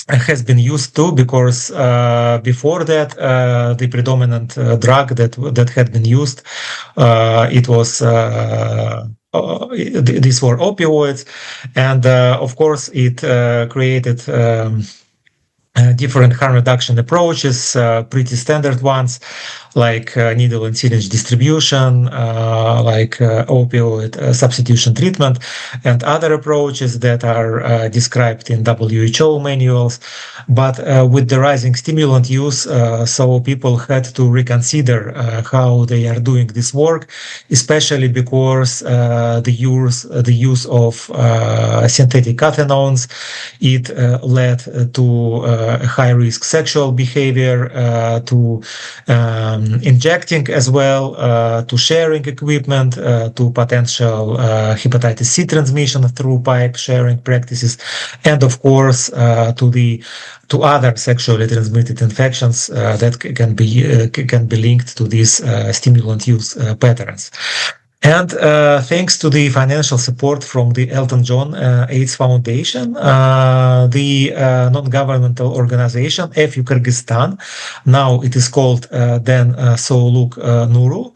has been used to, because before that the predominant drug that had been used, it was these were opioids, and of course it created different harm reduction approaches, pretty standard ones, like needle and syringe distribution, like opioid substitution treatment, and other approaches that are described in WHO manuals. But with the rising stimulant use, so people had to reconsider how they are doing this work, especially because the use of synthetic cathinones, it led to high-risk sexual behavior, to injecting as well, to sharing equipment, to potential hepatitis C transmission through pipe sharing practices, and of course to other sexually transmitted infections that can be linked to these stimulant use patterns. And thanks to the financial support from the Elton John AIDS Foundation, the non-governmental organization FU Kyrgyzstan, now it is called then Soğuk Nuru,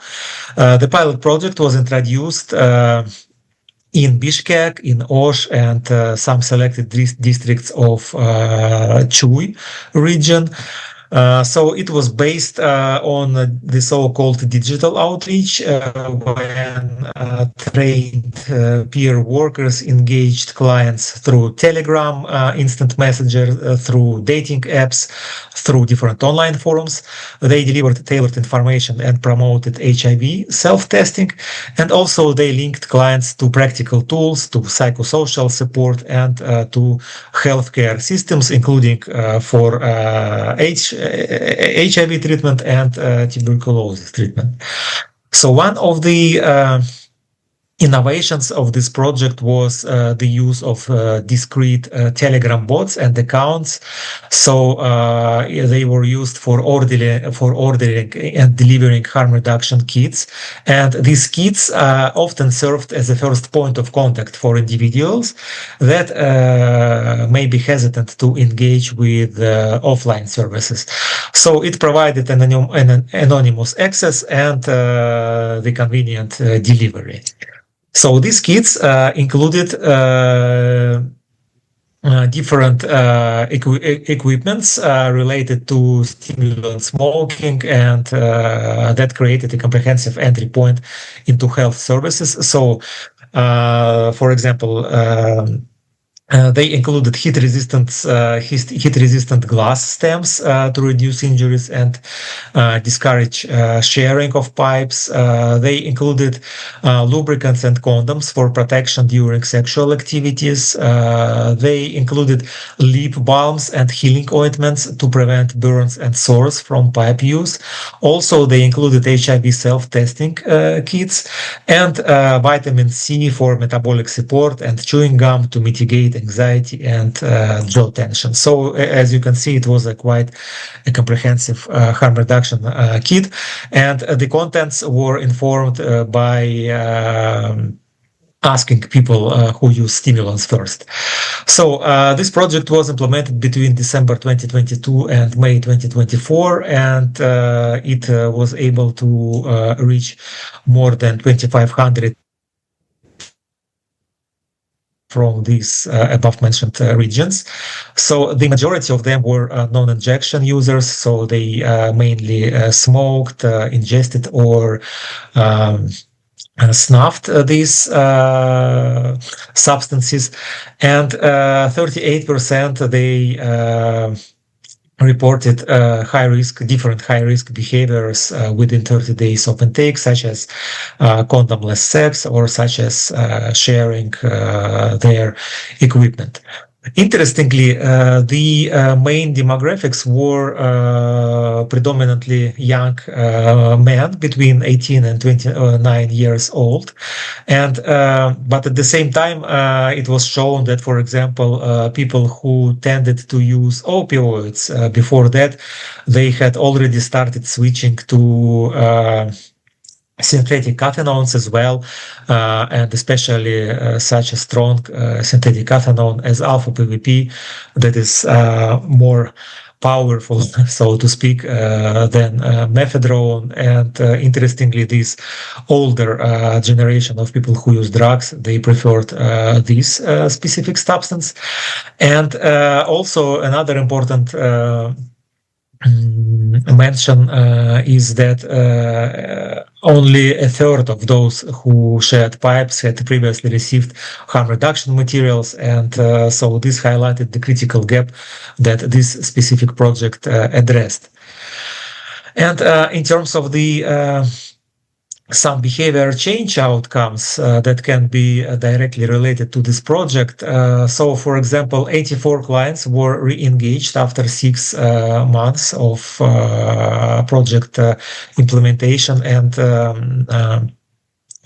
the pilot project was introduced in Bishkek, in Osh, and some selected districts of Chuy region. So it was based on the so-called digital outreach, when trained peer workers engaged clients through Telegram, instant messenger, through dating apps, through different online forums. They delivered tailored information and promoted HIV self-testing, and also they linked clients to practical tools, to psychosocial support, and to healthcare systems, including for HIV treatment and tuberculosis treatment. So one of the innovations of this project was the use of discrete Telegram bots and accounts. So they were used for ordering and delivering harm reduction kits. And these kits often served as a first point of contact for individuals that may be hesitant to engage with offline services. So it provided an anonymous access and the convenient delivery. So these kits included different equipments related to stimulant smoking, and that created a comprehensive entry point into health services. So, for example, they included heat-resistant glass stems to reduce injuries and discourage sharing of pipes. They included lubricants and condoms for protection during sexual activities. They included lip balms and healing ointments to prevent burns and sores from pipe use. Also, they included HIV self-testing kits and vitamin C for metabolic support and chewing gum to mitigate anxiety and jaw tension. So as you can see, it was quite a comprehensive harm reduction kit, and the contents were informed by asking people who use stimulants first. So this project was implemented between December 2022 and May 2024, and it was able to reach more than 2,500 from these above-mentioned regions. So the majority of them were non-injection users, so they mainly smoked, ingested, or snuffed these substances, and 38% they reported different high-risk behaviors within 30 days of intake, such as condomless sex, or such as sharing their equipment. Interestingly, the main demographics were predominantly young men between 18 and 29 years old, and but at the same time, it was shown that, for example, people who tended to use opioids before that, they had already started switching to synthetic cathinones as well, and especially such a strong synthetic cathinone as alpha PVP that is more powerful, so to speak, than methadone. And interestingly, this older generation of people who use drugs, they preferred this specific substance. And also another important mention is that only a third of those who shared pipes had previously received harm reduction materials, and so this highlighted the critical gap that this specific project addressed. And in terms of the some behavior change outcomes that can be directly related to this project. So, for example, 84 clients were re-engaged after 6 months of project implementation, and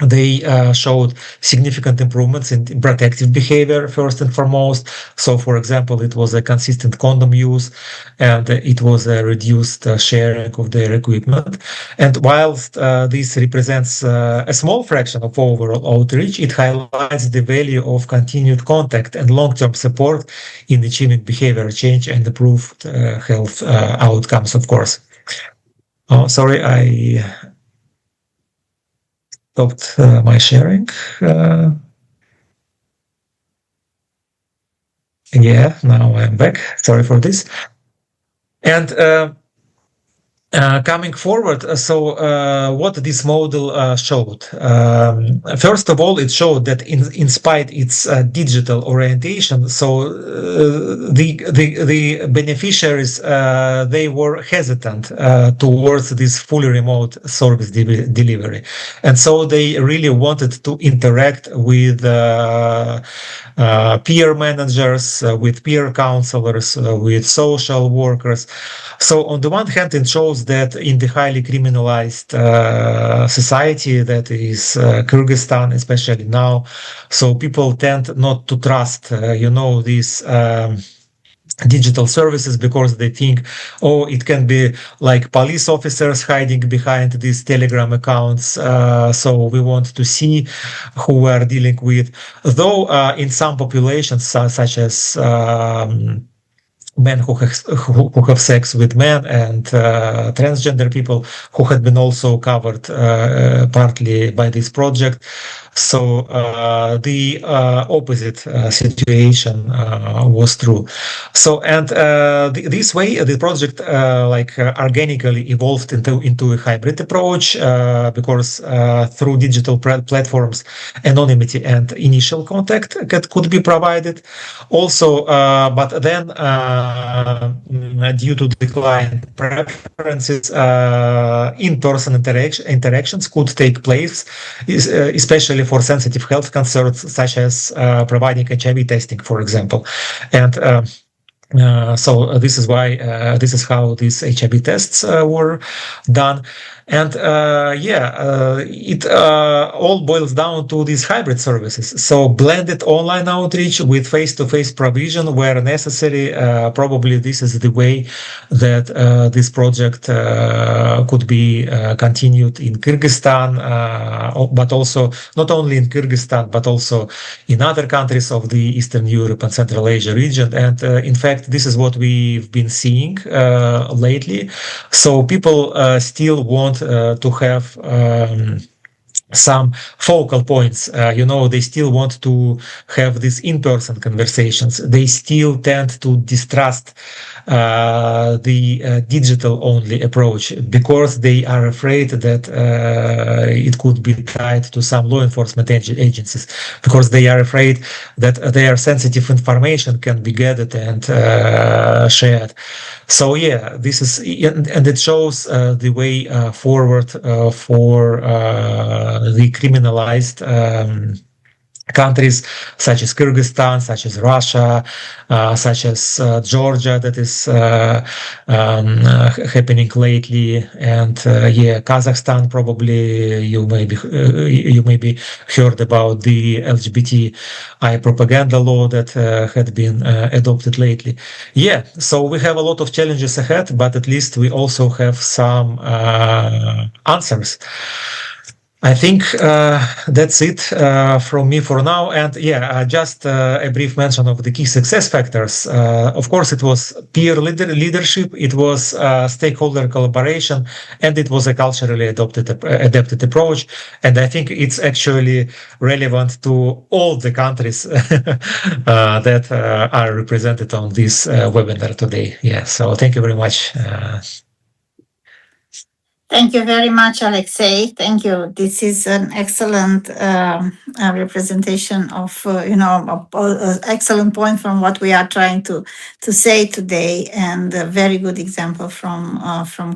they showed significant improvements in protective behavior, first and foremost. So, for example, it was a consistent condom use, and it was a reduced sharing of their equipment. And whilst this represents a small fraction of overall outreach, it highlights the value of continued contact and long-term support in achieving behavior change and improved health outcomes, of course. Oh, sorry, I stopped my sharing. Yeah, now I'm back. Sorry for this. And coming forward, so what this model showed. First of all, it showed that in spite its digital orientation, so the beneficiaries they were hesitant towards this fully remote service delivery, and so they really wanted to interact with peer managers, with peer counselors, with social workers. So on the one hand, it shows shows that in the highly criminalized society that is Kyrgyzstan, especially now, so people tend not to trust, these digital services because they think, oh, it can be like police officers hiding behind these Telegram accounts. So we want to see who we're dealing with. Though in some populations, such as men who have sex with men and transgender people who had been also covered partly by this project. So the opposite situation was true. So and this way the project organically evolved into a hybrid approach because through digital platforms, anonymity and initial contact could be provided. Also, but then due to decline preferences, in-person interactions could take place, especially for sensitive health concerns such as providing HIV testing, for example. And so this is why this is how these HIV tests were done. And it all boils down to these hybrid services. So blended online outreach with face-to-face provision where necessary. Probably this is the way that this project could be continued in Kyrgyzstan, but also not only in Kyrgyzstan, but also in other countries of the Eastern Europe and Central Asia region. And in fact, this is what we've been seeing lately. So people still want to have some focal points. They still want to have these in-person conversations. They still tend to distrust the digital-only approach because they are afraid that it could be tied to some law enforcement agencies, because they are afraid that their sensitive information can be gathered and shared. So this is, and it shows the way forward for the criminalized countries such as Kyrgyzstan, such as Russia, such as Georgia, that is happening lately, and Kazakhstan. Probably you may be heard about the LGBTI propaganda law that had been adopted lately. So we have a lot of challenges ahead, but at least we also have some answers. I think that's it from me for now. And just a brief mention of the key success factors. Of course, it was peer leadership, it was stakeholder collaboration, and it was a culturally adapted approach. And I think it's actually relevant to all the countries that are represented on this webinar today. So thank you very much. Thank you very much, Alexei. Thank you. This is an excellent representation of, excellent point from what we are trying to say today, and a very good example from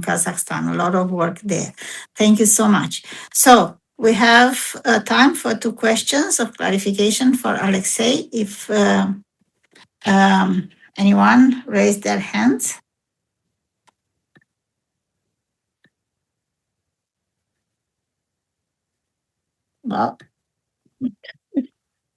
Kazakhstan. A lot of work there. Thank you so much. So we have time for 2 questions of clarification for Alexei. If anyone raised their hands. Well,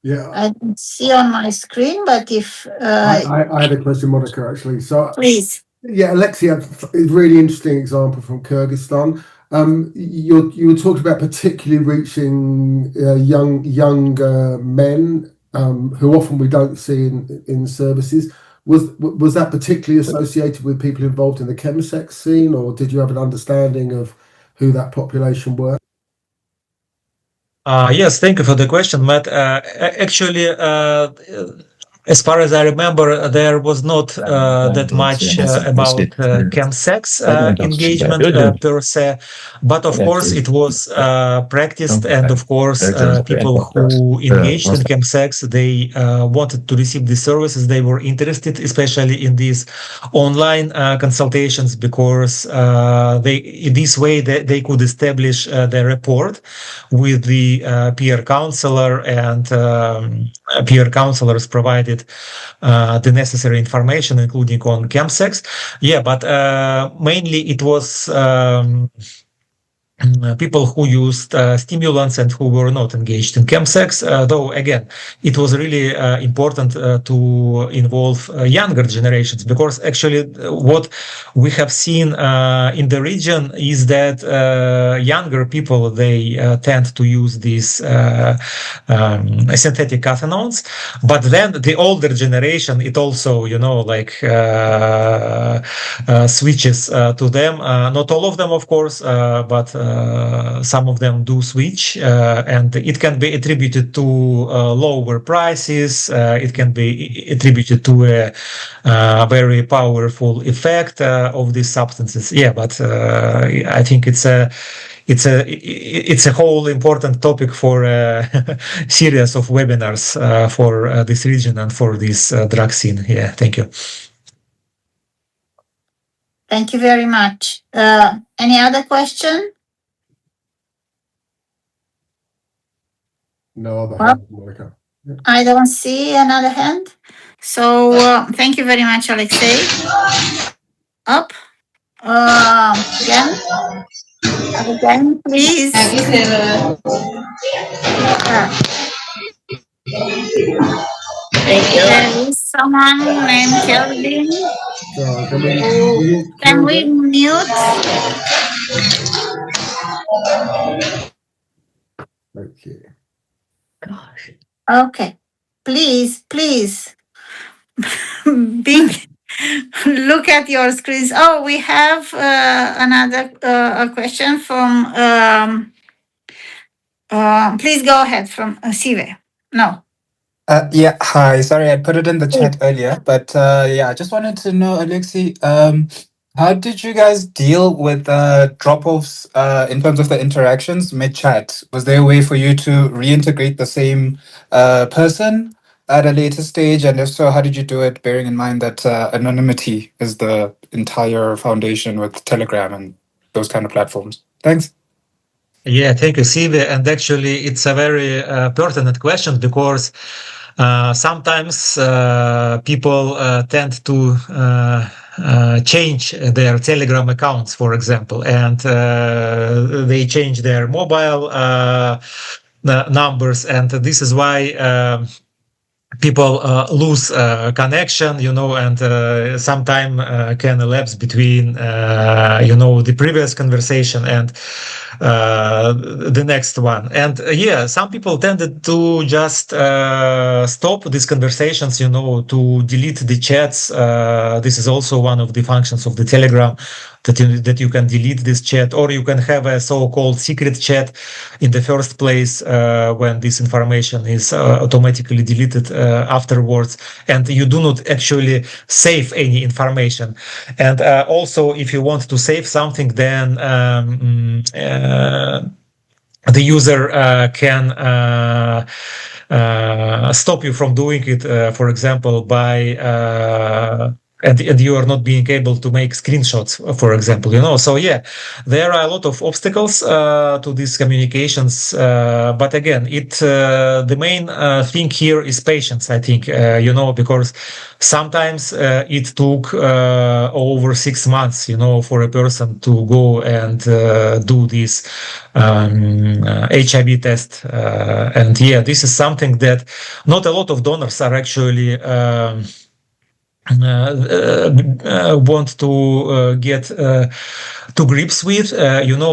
I don't see on my screen, but if I had a question, Monica, actually. So please. Alexei, a really interesting example from Kyrgyzstan. You were talking about particularly reaching younger men who often we don't see in services. Was that particularly associated with people involved in the chemsex scene, or did you have an understanding of who that population were? Yes, thank you for the question, Matt. Actually, as far as I remember, there was not that much about chemsex engagement per se, but of course it was practiced, and of course people who engaged in chemsex, they wanted to receive the services. They were interested, especially in these online consultations, because in this way they could establish their rapport with the peer counselor, and peer counselors provided the necessary information, including on chemsex. Yeah, but mainly it was people who used stimulants and who were not engaged in chemsex, though again, it was really important to involve younger generations, because actually what we have seen in the region is that younger people, they tend to use these synthetic cathinones, but then the older generation, it also, switches to them. Not all of them, of course, but some of them do switch, and it can be attributed to lower prices. It can be attributed to a very powerful effect of these substances. Yeah, but I think it's a whole important topic for a series of webinars for this region and for this drug scene. Yeah, thank you. Thank you very much. Any other question? No other hand, Monica. I don't see another hand. So thank you very much, Alexei. Up. Again, please. Thank you. There is someone named Kelvin. So Can we mute? Okay. Gosh. Okay. Please. Look at your screens. Oh, we have another question from. Please go ahead from Sive. No. Yeah, hi. Sorry, I put it in the chat earlier, but yeah, I just wanted to know, Alexei, how did you guys deal with drop-offs in terms of the interactions mid-chat? Was there a way for you to reintegrate the same person at a later stage? And if so, how did you do it, bearing in mind that anonymity is the entire foundation with Telegram and those kind of platforms? Thanks. Yeah, thank you, Sive. And actually, it's a very pertinent question, because sometimes people tend to change their Telegram accounts, for example, and they change their mobile numbers, and this is why people lose connection, and some time can elapse between, the previous conversation and the next one. And yeah, some people tended to just stop these conversations, to delete the chats. This is also one of the functions of the Telegram, that you can delete this chat, or you can have a so-called secret chat in the first place when this information is automatically deleted afterwards, and you do not actually save any information. And also, if you want to save something, then the user can stop you from doing it, for example, by and you are not being able to make screenshots, for example, So yeah, there are a lot of obstacles to these communications. But again, the main thing here is patience, I think, because sometimes it took over 6 months, for a person to go and do this HIV test. And yeah, this is something that not a lot of donors are actually want to get to grips with,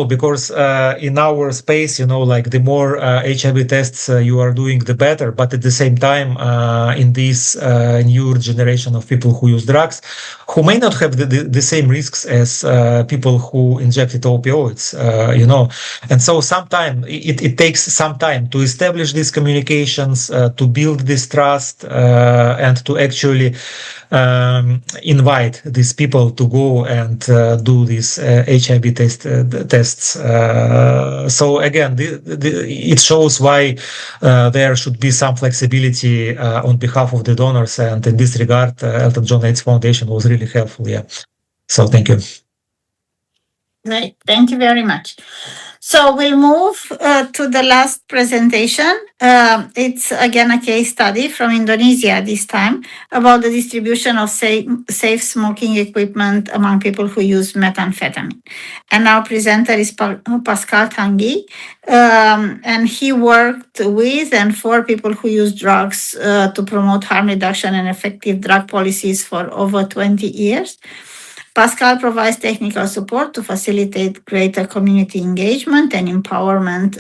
because in our space, like the more HIV tests you are doing, the better. But at the same time, in this newer generation of people who use drugs, who may not have the same risks as people who injected opioids, and so it takes some time to establish these communications, to build this trust, and to actually invite these people to go and do these HIV tests. So again, it shows why there should be some flexibility on behalf of the donors, and in this regard, Elton John AIDS Foundation was really helpful. Yeah. So thank you. Great. Thank you very much. So we'll move to the last presentation. It's again a case study from Indonesia this time about the distribution of safe smoking equipment among people who use methamphetamine. And our presenter is Pascal Tanguy, and he worked with and for people who use drugs to promote harm reduction and effective drug policies for over 20 years. Pascal provides technical support to facilitate greater community engagement and empowerment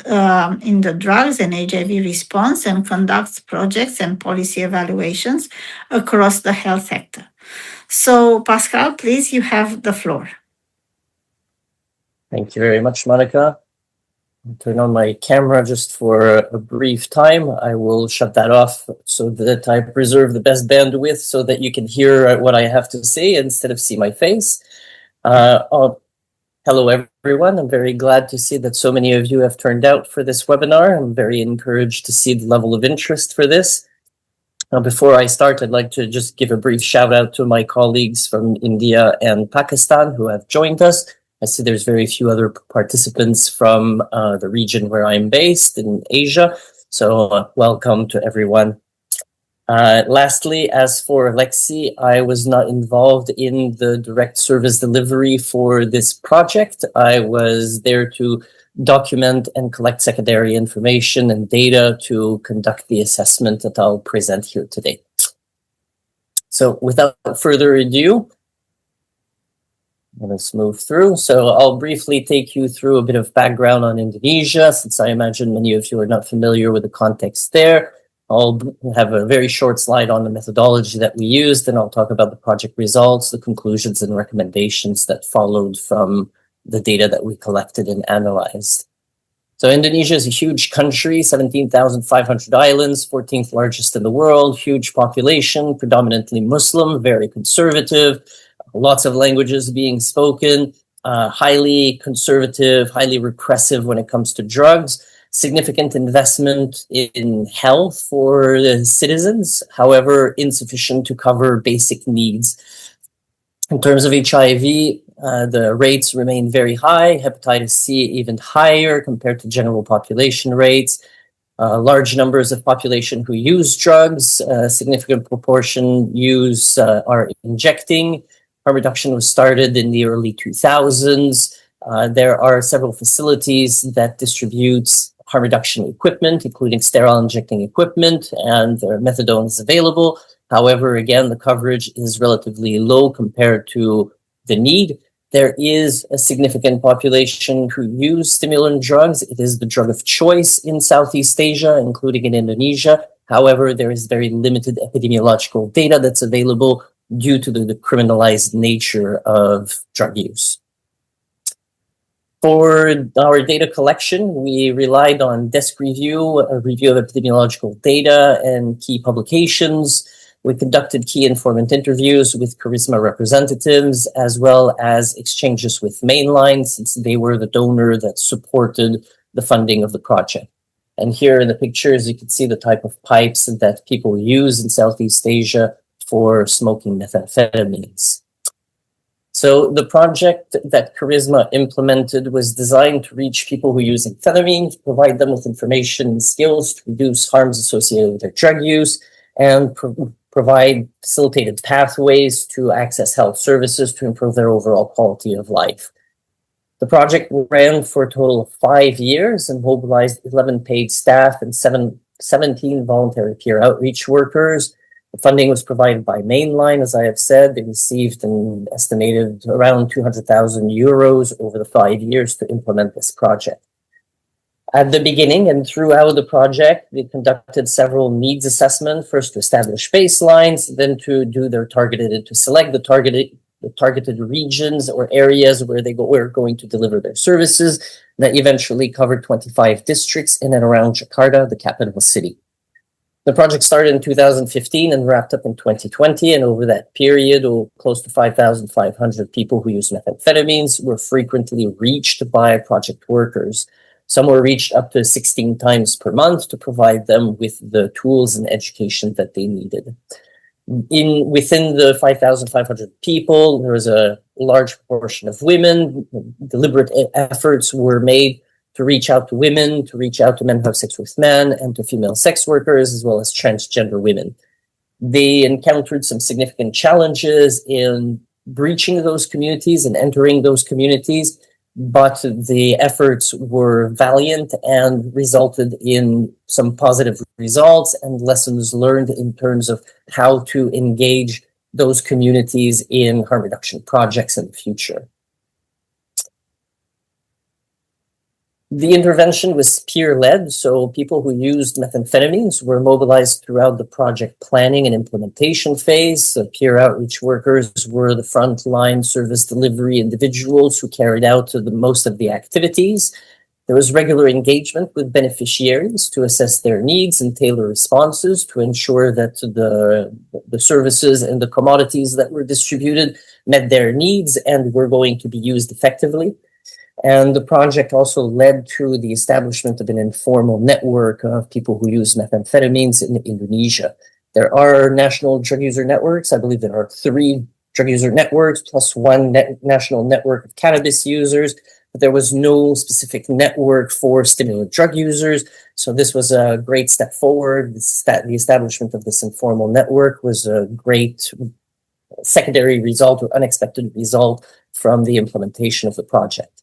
in the drugs and HIV response, and conducts projects and policy evaluations across the health sector. So, Pascal, please, you have the floor. Thank you very much, Monica. I'll turn on my camera just for a brief time. I will shut that off so that I preserve the best bandwidth so that you can hear what I have to say instead of see my face. Hello, everyone. I'm very glad to see that so many of you have turned out for this webinar. I'm very encouraged to see the level of interest for this. Now, before I start, I'd like to just give a brief shout out to my colleagues from India and Pakistan who have joined us. I see there's very few other participants from the region where I'm based in Asia. So welcome to everyone. Lastly, as for Lexi, I was not involved in the direct service delivery for this project. I was there to document and collect secondary information and data to conduct the assessment that I'll present here today. So without further ado, let's move through. So I'll briefly take you through a bit of background on Indonesia, since I imagine many of you are not familiar with the context there. I'll have a very short slide on the methodology that we used, and I'll talk about the project results, the conclusions and recommendations that followed from the data that we collected and analyzed. So Indonesia is a huge country, 17,500 islands, 14th largest in the world, huge population, predominantly Muslim, very conservative, lots of languages being spoken, highly conservative, highly repressive when it comes to drugs, significant investment in health for the citizens, however, insufficient to cover basic needs. In terms of HIV, the rates remain very high, hepatitis C even higher compared to general population rates. Large numbers of population who use drugs, a significant proportion are injecting. Harm reduction was started in the early 2000s. There are several facilities that distribute harm reduction equipment, including sterile injecting equipment, and methadone is available. However, again, the coverage is relatively low compared to the need. There is a significant population who use stimulant drugs. It is the drug of choice in Southeast Asia, including in Indonesia. However, there is very limited epidemiological data that's available due to the criminalized nature of drug use. For our data collection, we relied on desk review, a review of epidemiological data and key publications. We conducted key informant interviews with Charisma representatives, as well as exchanges with Mainline, since they were the donor that supported the funding of the project. And here in the pictures, you can see the type of pipes that people use in Southeast Asia for smoking methamphetamines. So the project that Charisma implemented was designed to reach people who use amphetamine, to provide them with information and skills to reduce harms associated with their drug use, and provide facilitated pathways to access health services to improve their overall quality of life. The project ran for a total of 5 years and mobilized 11 paid staff and 17 voluntary peer outreach workers. The funding was provided by Mainline, as I have said. They received an estimated around 200,000 euros over the 5 years to implement this project. At the beginning and throughout the project, they conducted several needs assessments, first to establish baselines, then to select the targeted regions or areas where they were going to deliver their services, that eventually covered 25 districts in and around Jakarta, the capital city. The project started in 2015 and wrapped up in 2020, and over that period, close to 5,500 people who use methamphetamines were frequently reached by project workers. Some were reached up to 16 times per month to provide them with the tools and education that they needed. Within the 5,500 people, there was a large proportion of women. Deliberate efforts were made to reach out to women, to reach out to men who have sex with men, and to female sex workers, as well as transgender women. They encountered some significant challenges in breaching those communities and entering those communities, but the efforts were valiant and resulted in some positive results and lessons learned in terms of how to engage those communities in harm reduction projects in the future. The intervention was peer-led, so people who used methamphetamines were mobilized throughout the project planning and implementation phase. So peer outreach workers were the frontline service delivery individuals who carried out most of the activities. There was regular engagement with beneficiaries to assess their needs and tailor responses to ensure that the services and the commodities that were distributed met their needs and were going to be used effectively. And the project also led to the establishment of an informal network of people who use methamphetamines in Indonesia. There are national drug user networks. I believe there are 3 drug user networks plus 1 national network of cannabis users. But there was no specific network for stimulant drug users. So this was a great step forward. The establishment of this informal network was a great secondary result or unexpected result from the implementation of the project.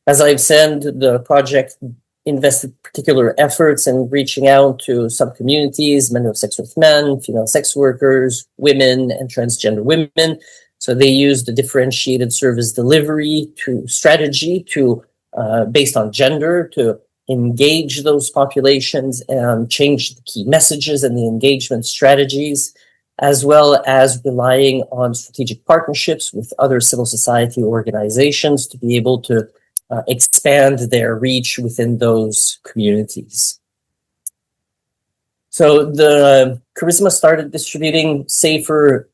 As I've said, the project invested particular efforts in reaching out to sub-communities, men who have sex with men, female sex workers, women, and transgender women. So they used a differentiated service delivery strategy based on gender to engage those populations and change the key messages and the engagement strategies, as well as relying on strategic partnerships with other civil society organizations to be able to expand their reach within those communities. So the Charisma started distributing safer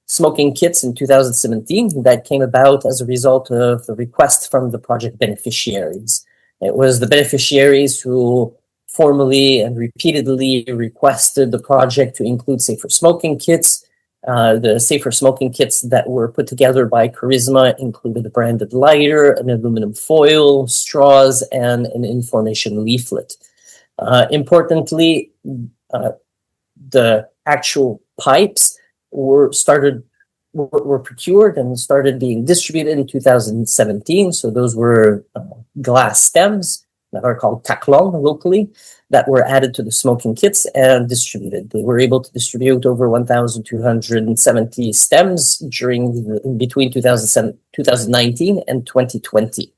smoking kits in 2017. That came about as a result of the request from the project beneficiaries. It was the beneficiaries who formally and repeatedly requested the project to include safer smoking kits. The safer smoking kits that were put together by Charisma included a branded lighter, an aluminum foil, straws, and an information leaflet. Importantly, the actual pipes were procured and started being distributed in 2017. So those were glass stems that are called taklong locally, that were added to the smoking kits and distributed. They were able to distribute over 1,270 stems between 2019 and 2020.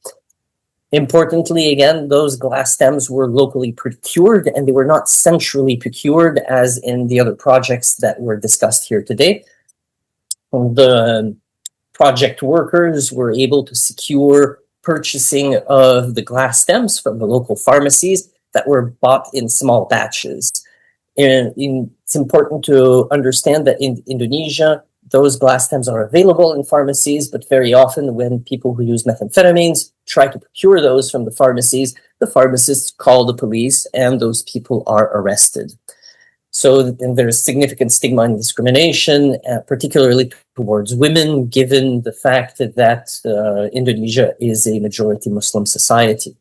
Importantly, again, those glass stems were locally procured and they were not centrally procured as in the other projects that were discussed here today. The project workers were able to secure purchasing of the glass stems from the local pharmacies that were bought in small batches. And it's important to understand that in Indonesia, those glass stems are available in pharmacies, but very often when people who use methamphetamines try to procure those from the pharmacists call the police and those people are arrested. So there's significant stigma and discrimination, particularly towards women, given the fact that Indonesia is a majority Muslim society.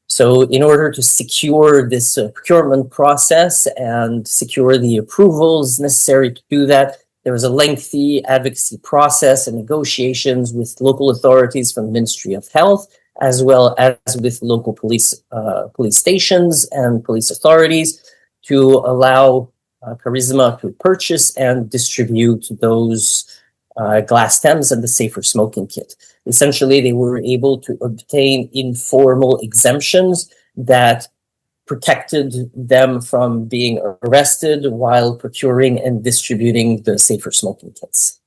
So in order to secure this procurement process and secure the approvals necessary to do that, there was a lengthy advocacy process and negotiations with local authorities from the Ministry of Health, as well as with local police stations and police authorities to allow Charisma to purchase and distribute those glass stems and the safer smoking kit. Essentially, they were able to obtain informal exemptions that protected them from being arrested while procuring and distributing the safer smoking kits.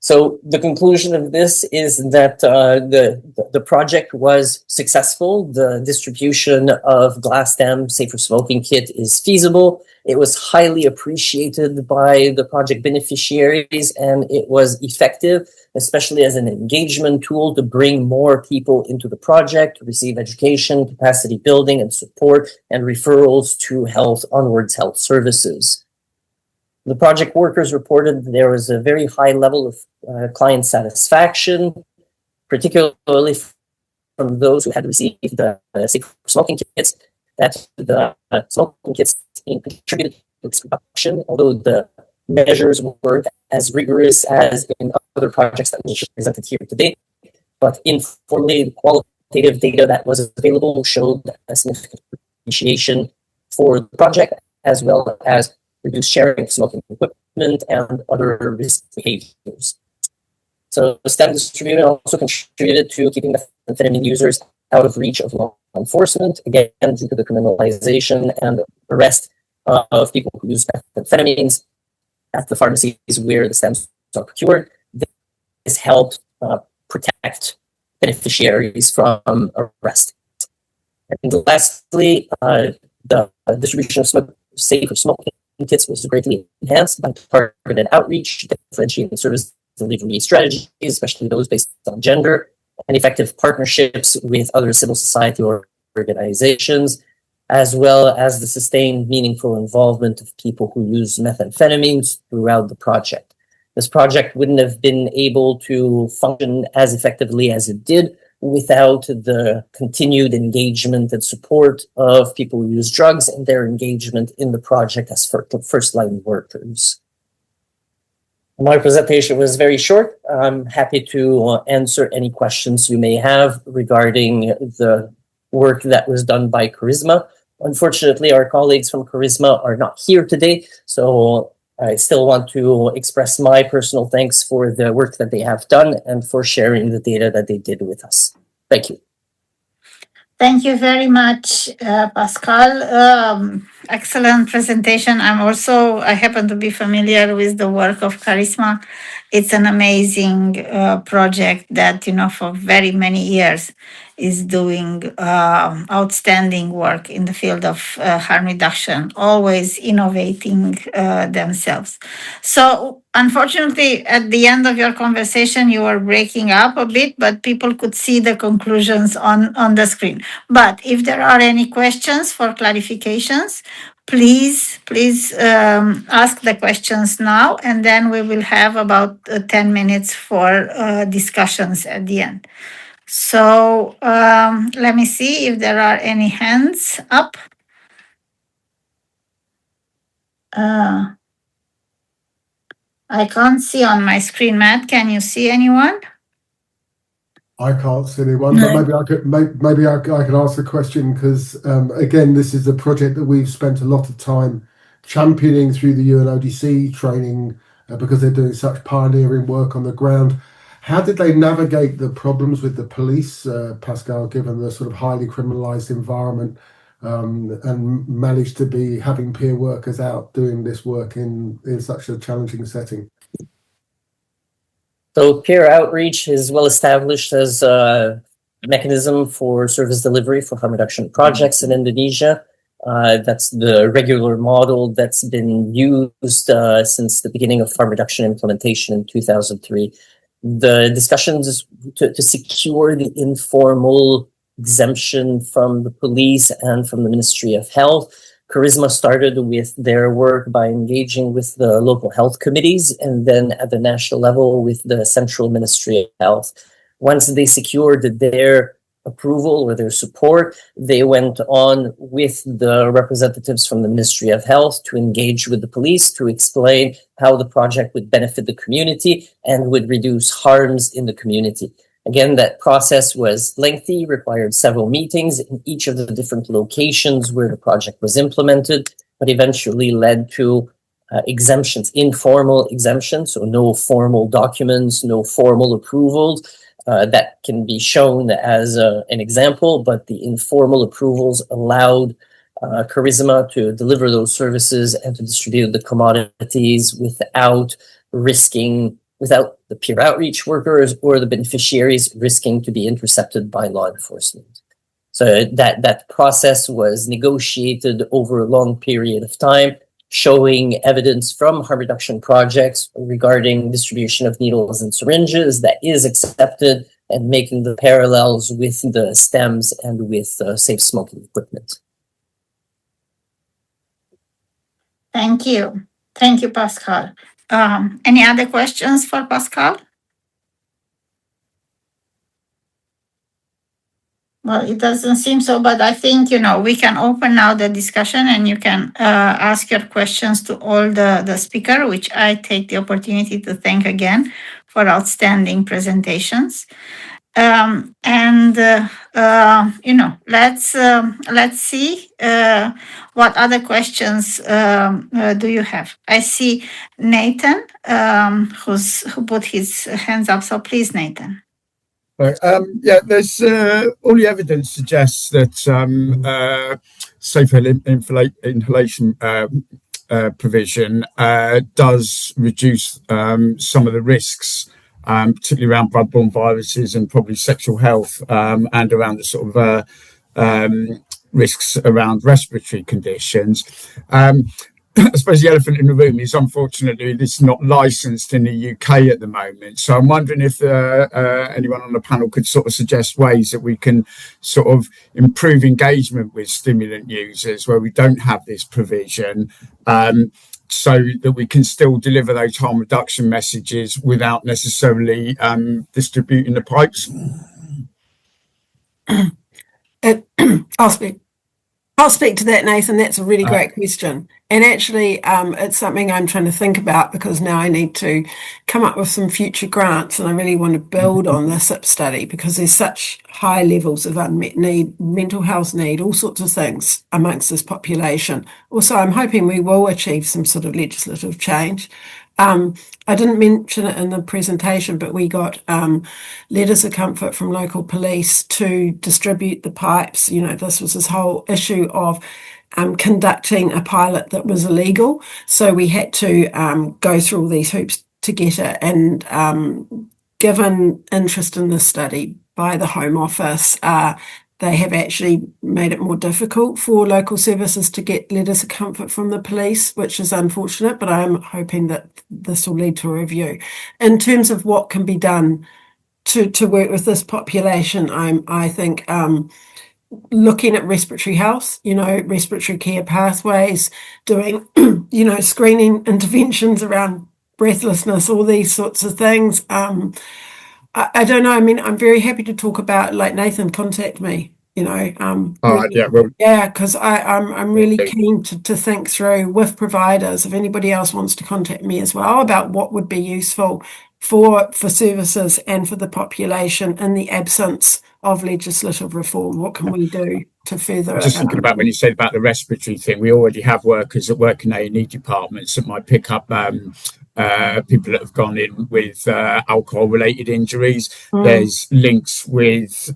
So the conclusion of this is that the project was successful. The distribution of glass stem safer smoking kit is feasible. It was highly appreciated by the project beneficiaries, and it was effective, especially as an engagement tool to bring more people into the project, to receive education, capacity building, and support, and referrals to onwards health services. The project workers reported that there was a very high level of client satisfaction, particularly from those who had received the safe smoking kits that the smoking kits contributed to its reduction, although the measures weren't as rigorous as in other projects that we presented here today. But informally, the qualitative data that was available showed a significant appreciation for the project, as well as reduced sharing of smoking equipment and other risk behaviors. So STEM distribution also contributed to keeping methamphetamine users out of reach of law enforcement, again, due to the criminalization and arrest of people who use methamphetamines at the pharmacies where the stems are procured. This helped protect beneficiaries from arrest. And lastly, the distribution of safer smoking kits was greatly enhanced by targeted outreach, differentiating service delivery strategies, especially those based on gender, and effective partnerships with other civil society organizations, as well as the sustained meaningful involvement of people who use methamphetamines throughout the project. This project wouldn't have been able to function as effectively as it did without the continued engagement and support of people who use drugs and their engagement in the project as first-line workers. My presentation was very short. I'm happy to answer any questions you may have regarding the work that was done by Charisma. Unfortunately, our colleagues from Charisma are not here today, so I still want to express my personal thanks for the work that they have done and for sharing the data that they did with us. Thank you. Thank you very much, Pascal. Excellent presentation. I happen to be familiar with the work of Charisma. It's an amazing project that, for very many years is doing outstanding work in the field of harm reduction, always innovating themselves. So unfortunately, at the end of your conversation, you were breaking up a bit, but people could see the conclusions on the screen. But if there are any questions for clarifications, please ask the questions now, and then we will have about 10 minutes for discussions at the end. So let me see if there are any hands up. I can't see on my screen. Matt, can you see anyone? I can't see anyone, but maybe I could ask a question, because again, this is a project that we've spent a lot of time championing through the UNODC training, because they're doing such pioneering work on the ground. How did they navigate the problems with the police, Pascal, given the sort of highly criminalized environment, and managed to be having peer workers out doing this work in such a challenging setting? So peer outreach is well established as a mechanism for service delivery for harm reduction projects in Indonesia. That's the regular model that's been used since the beginning of harm reduction implementation in 2003. The discussions to secure the informal exemption from the police and from the Ministry of Health, Charisma started with their work by engaging with the local health committees, and then at the national level with the Central Ministry of Health. Once they secured their approval or their support, they went on with the representatives from the Ministry of Health to engage with the police to explain how the project would benefit the community and would reduce harms in the community. Again, that process was lengthy, required several meetings in each of the different locations where the project was implemented, but eventually led to exemptions, informal exemptions, so no formal documents, no formal approvals. That can be shown as an example, but the informal approvals allowed Charisma to deliver those services and to distribute the commodities without the peer outreach workers or the beneficiaries risking to be intercepted by law enforcement. So that process was negotiated over a long period of time, showing evidence from harm reduction projects regarding distribution of needles and syringes that is accepted, and making the parallels with the STEMs and with safe smoking equipment. Thank you. Thank you, Pascal. Any other questions for Pascal? Well, it doesn't seem so, but I think, we can open now the discussion and you can ask your questions to all the speaker, which I take the opportunity to thank again for outstanding presentations. Let's see what other questions do you have. I see Nathan, who put his hands up. So please, Nathan. There's all the evidence suggests that safer inhalation provision does reduce some of the risks, particularly around bloodborne viruses and probably sexual health, and around the sort of risks around respiratory conditions. I suppose the elephant in the room is, unfortunately, this is not licensed in the UK at the moment. So I'm wondering if anyone on the panel could sort of suggest ways that we can sort of improve engagement with stimulant users where we don't have this provision, so that we can still deliver those harm reduction messages without necessarily distributing the pipes. I'll speak to that, Nathan. That's a really great question. And actually, it's something I'm trying to think about, because now I need to come up with some future grants, and I really want to build on the SIP study because there's such high levels of unmet need, mental health need, all sorts of things amongst this population. Also, I'm hoping we will achieve some sort of legislative change. I didn't mention it in the presentation, but we got letters of comfort from local police to distribute the pipes. This was this whole issue of conducting a pilot that was illegal. So we had to go through all these hoops to get it. And given interest in this study by the Home Office, they have actually made it more difficult for local services to get letters of comfort from the police, which is unfortunate, but I'm hoping that this will lead to a review. In terms of what can be done to work with this population, I think looking at respiratory health, respiratory care pathways, doing, screening interventions around breathlessness, all these sorts of things. I don't know. I mean, I'm very happy to talk about, like, Nathan, contact me, because I'm really keen to think through with providers, if anybody else wants to contact me as well, about what would be useful for services and for the population in the absence of legislative reform. What can we do to further? Just thinking about when you said about the respiratory thing, we already have workers that work in A&E departments that might pick up people that have gone in with alcohol-related injuries. There's links with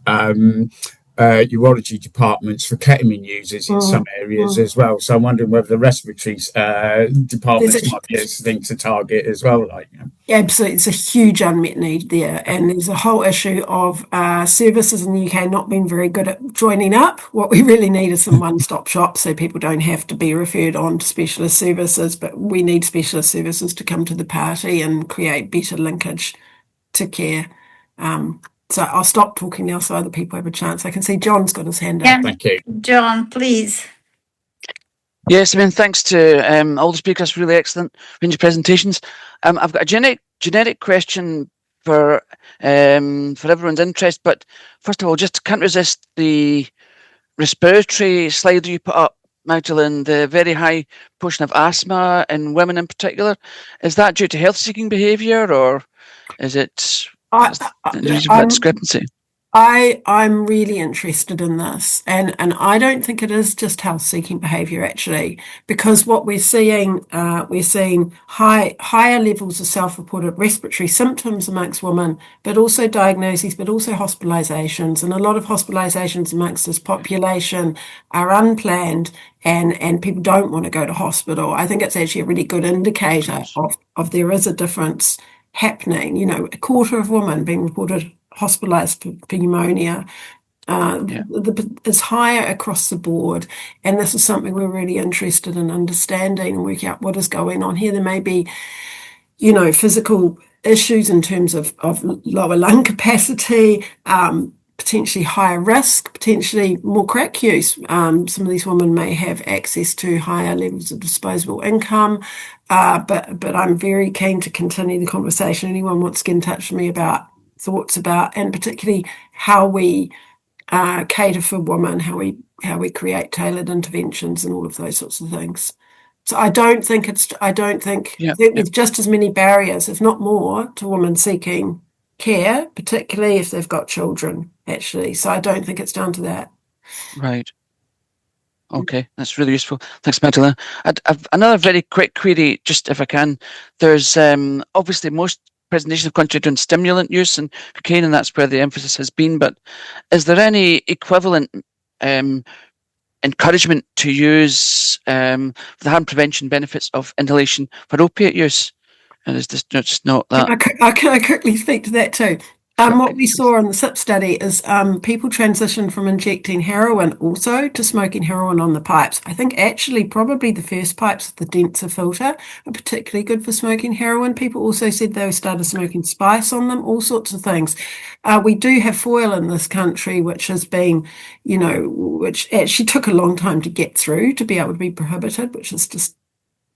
urology departments for ketamine users in some areas as well. So I'm wondering whether the respiratory departments might be a thing to target as well. Absolutely, it's a huge unmet need there, and there's a whole issue of services in the UK not being very good at joining up. What we really need is some one-stop shops, so people don't have to be referred on to specialist services, but we need specialist services to come to the party and create better linkage to care. So I'll stop talking now so other people have a chance. I can see John's got his hand up. Thank you. John, please. Yes, I mean, thanks to all the speakers, really excellent range of presentations. I've got a generic question for everyone's interest, but first of all, just can't resist the respiratory slide you put up, Magdalene, the very high portion of asthma in women in particular. Is that due to health-seeking behaviour, or is it that discrepancy? I'm really interested in this, and I don't think it is just health-seeking behaviour, actually, because what we're seeing higher levels of self-reported respiratory symptoms amongst women, but also diagnoses, but also hospitalisations, and a lot of hospitalisations amongst this population are unplanned, and people don't want to go to hospital. I think it's actually a really good indicator of there is a difference happening. A quarter of women being reported hospitalized for pneumonia is higher across the board, and this is something we're really interested in understanding and working out what is going on here. There may be physical issues in terms of lower lung capacity, potentially higher risk, potentially more crack use. Some of these women may have access to higher levels of disposable income, but I'm very keen to continue the conversation. Anyone wants to get in touch with me about thoughts about, and particularly how we cater for women, how we create tailored interventions and all of those sorts of things. So I think there's just as many barriers, if not more, to women seeking care, particularly if they've got children, actually. So I don't think it's down to that. Right. Okay, that's really useful. Thanks, Magdalena. I've another very quick query, just if I can. There's obviously most presentations have concentrated on stimulant use and cocaine, and that's where the emphasis has been. But is there any equivalent encouragement to use the harm prevention benefits of inhalation for opiate use? And is this just not that? I quickly speak to that too. What we saw in the SIP study is people transitioned from injecting heroin also to smoking heroin on the pipes. I think actually probably the first pipes with the denser filter are particularly good for smoking heroin. People also said they started smoking spice on them, all sorts of things. We do have foil in this country, which has been, which actually took a long time to get through to be able to be prohibited, which is just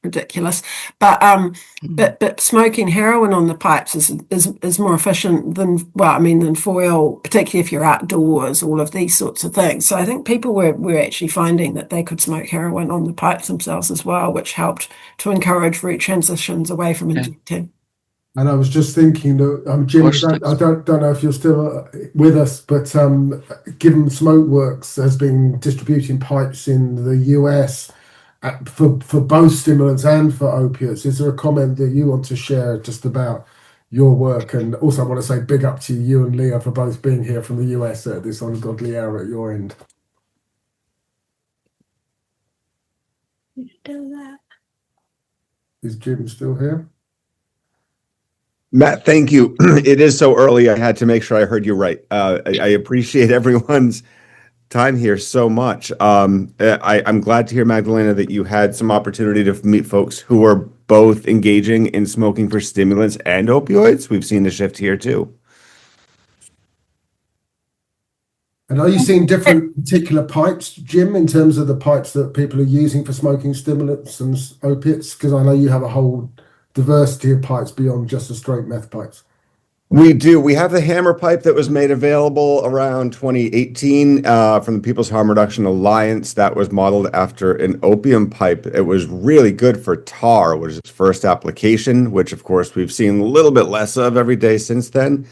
ridiculous. But smoking heroin on the pipes is more efficient than foil, particularly if you're outdoors, all of these sorts of things. So I think people were actually finding that they could smoke heroin on the pipes themselves as well, which helped to encourage route transitions away from injecting. And I was just thinking that, Jim, I don't know if you're still with us, but given Smokeworks has been distributing pipes in the US for both stimulants and for opiates, is there a comment that you want to share just about your work? And also I want to say big up to you and Leah for both being here from the US at this ungodly hour at your end. Is Jim still here? Matt, thank you. It is so early. I had to make sure I heard you right. I appreciate everyone's time here so much. I'm glad to hear, Magdalena, that you had some opportunity to meet folks who are both engaging in smoking for stimulants and opioids. We've seen the shift here too. And are you seeing different particular pipes, Jim, in terms of the pipes that people are using for smoking stimulants and opiates? Because I know you have a whole diversity of pipes beyond just the straight meth pipes. We do. We have the hammer pipe that was made available around 2018 from the People's Harm Reduction Alliance. That was modeled after an opium pipe. It was really good for tar, which is its first application, which of course we've seen a little bit less of every day since then.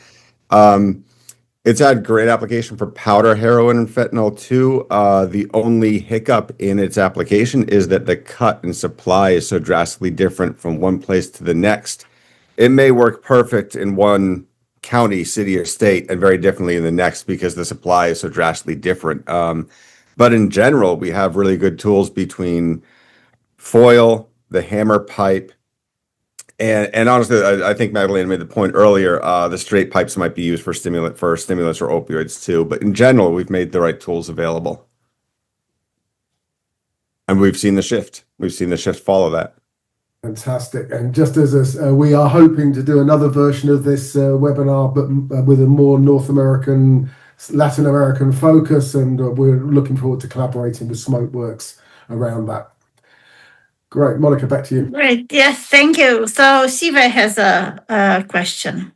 It's had great application for powder heroin and fentanyl too. The only hiccup in its application is that the cut and supply is so drastically different from one place to the next. It may work perfect in one county, city, or state and very differently in the next because the supply is so drastically different. But in general, we have really good tools between foil, the hammer pipe, and honestly, I think Magdalena made the point earlier, the straight pipes might be used for stimulants or opioids too. But in general, we've made the right tools available. And we've seen the shift. We've seen the shift follow that. Fantastic. And just as we are hoping to do another version of this webinar, but with a more North American, Latin American focus, and we're looking forward to collaborating with Smokeworks around that. Great. Monica, back to you. Great. Yes, thank you. So Siva has a question.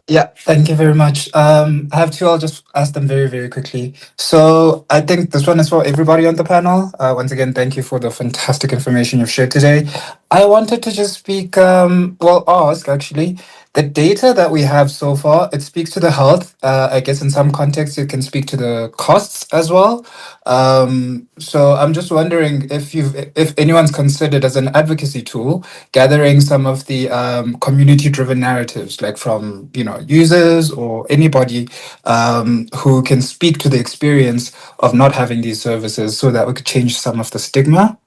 Yeah, thank you very much. I have two. I'll just ask them very, very quickly. So I think this one is for everybody on the panel. Once again, thank you for the fantastic information you've shared today. I wanted to just ask actually, the data that we have so far, it speaks to the health. I guess in some contexts, it can speak to the costs as well. So I'm just wondering if anyone's considered as an advocacy tool, gathering some of the community-driven narratives, like from users or anybody who can speak to the experience of not having these services, so that we could change some of the stigma.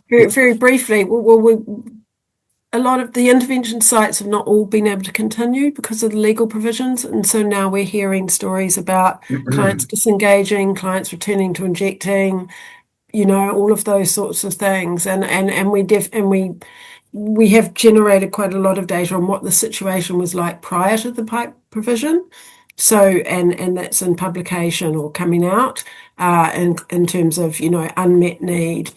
Very briefly, a lot of the intervention sites have not all been able to continue because of the legal provisions, and so now we're hearing stories about clients disengaging, clients returning to injecting, all of those sorts of things, and we have generated quite a lot of data on what the situation was like prior to the pipe provision. So, and that's in publication or coming out, in terms of, unmet need,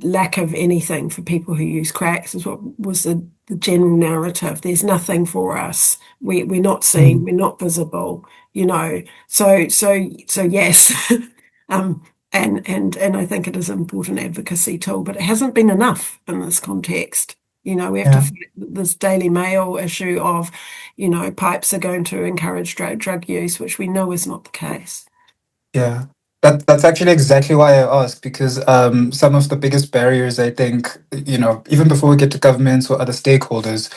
lack of anything for people who use cracks is what was the general narrative. There's nothing for us. We're not seen. We're not visible. So yes. And I think it is an important advocacy tool, but it hasn't been enough in this context. We have to fight this Daily Mail issue of, pipes are going to encourage drug use, which we know is not the case. Yeah, that's actually exactly why I asked, because some of the biggest barriers, I think, even before we get to governments or other stakeholders,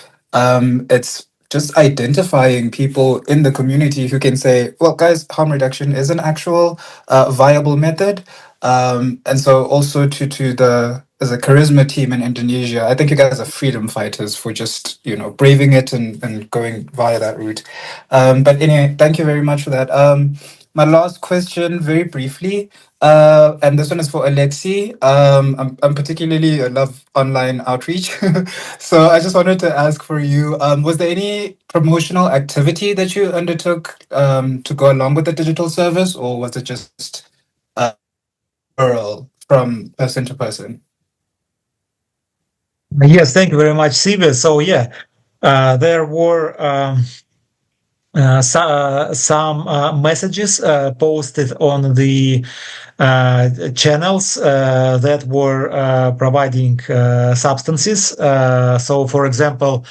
it's just identifying people in the community who can say, well, guys, harm reduction is an actual viable method. And so also to the as a charisma team in Indonesia, I think you guys are freedom fighters for just, braving it and going via that route. But anyway, thank you very much for that. My last question, very briefly, and this one is for Alexi. I'm particularly, I love online outreach. So I just wanted to ask for you, was there any promotional activity that you undertook to go along with the digital service, or was it just referral from person to person? Yes, thank you very much, Sibe. So yeah, there were some messages posted on the channels that were providing substances. So, for example,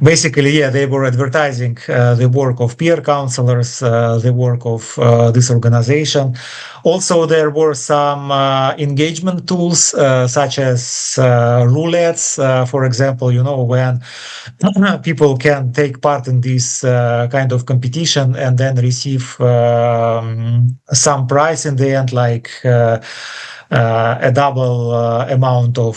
basically, yeah, they were advertising the work of peer counselors, the work of this organization. Also, there were some engagement tools such as roulettes, for example, when people can take part in this kind of competition and then receive some prize in the end, like a double amount of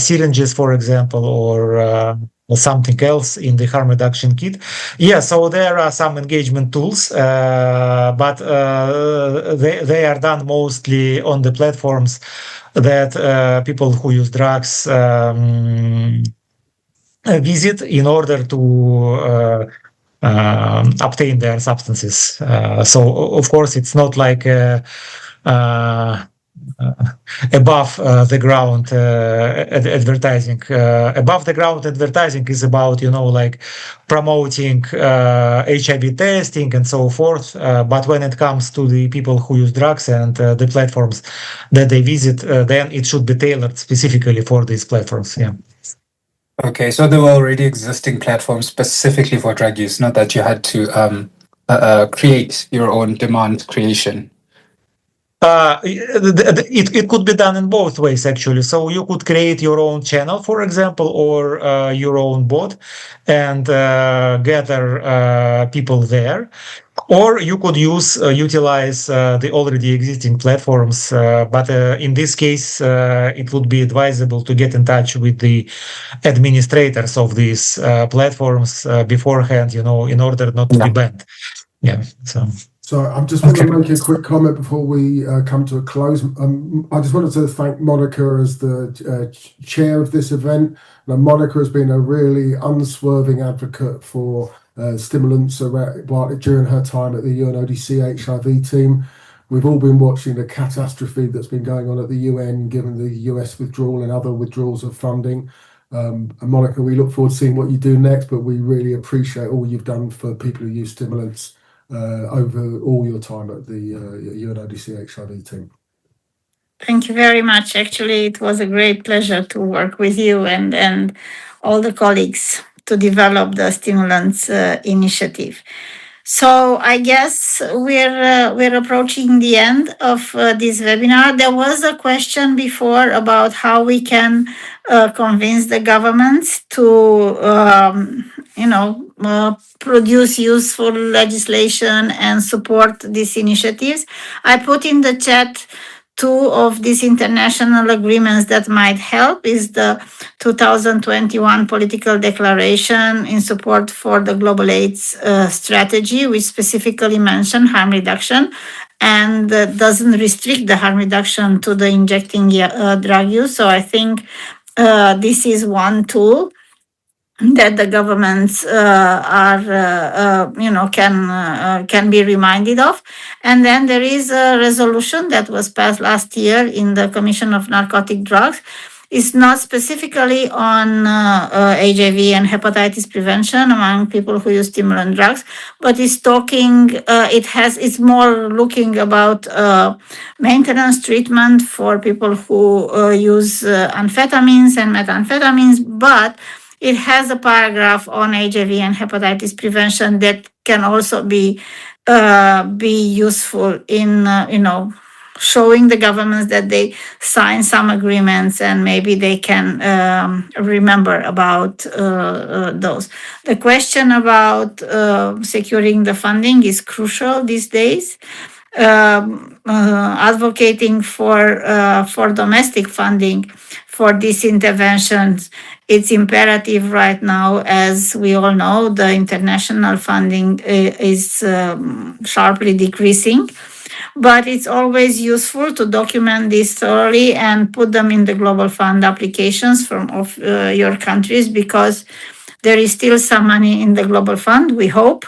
syringes, for example, or something else in the harm reduction kit. Yeah, so there are some engagement tools, but they are done mostly on the platforms that people who use drugs visit in order to obtain their substances. So, of course, it's not like above the ground advertising. Above the ground advertising is about, like promoting HIV testing and so forth. But when it comes to the people who use drugs and the platforms that they visit, then it should be tailored specifically for these platforms. Yeah. Okay, so there were already existing platforms specifically for drug use, not that you had to create your own demand creation. It could be done in both ways, actually. So you could create your own channel, for example, or your own bot and gather people there. Or you could utilize the already existing platforms. But in this case, it would be advisable to get in touch with the administrators of these platforms beforehand, in order not to be banned. Yeah. So I just want to make a quick comment before we come to a close. I just wanted to thank Monica as the chair of this event. Now, Monica has been a really unswerving advocate for stimulants during her time at the UNODC HIV team. We've all been watching the catastrophe that's been going on at the UN, given the US withdrawal and other withdrawals of funding. And Monica, we look forward to seeing what you do next, but we really appreciate all you've done for people who use stimulants over all your time at the UNODC HIV team. Thank you very much. Actually, it was a great pleasure to work with you and all the colleagues to develop the stimulants initiative. So I guess we're approaching the end of this webinar. There was a question before about how we can convince the governments to produce useful legislation and support these initiatives. I put in the chat two of these international agreements that might help is the 2021 political declaration in support for the global AIDS strategy, which specifically mentioned harm reduction and doesn't restrict the harm reduction to the injecting drug use. So I think this is one tool. that the governments can be reminded of. And then there is a resolution that was passed last year in the Commission of Narcotic Drugs. It's not specifically on HIV and hepatitis prevention among people who use stimulant drugs, but it's talking. It's more looking about maintenance treatment for people who use amphetamines and methamphetamines, but it has a paragraph on HIV and hepatitis prevention that can also be useful in showing the governments that they sign some agreements and maybe they can remember about those. The question about securing the funding is crucial these days. Advocating for domestic funding for these interventions, it's imperative right now. As we all know, the international funding is sharply decreasing. But it's always useful to document this thoroughly and put them in the Global Fund applications from your countries, because there is still some money in the Global Fund, we hope.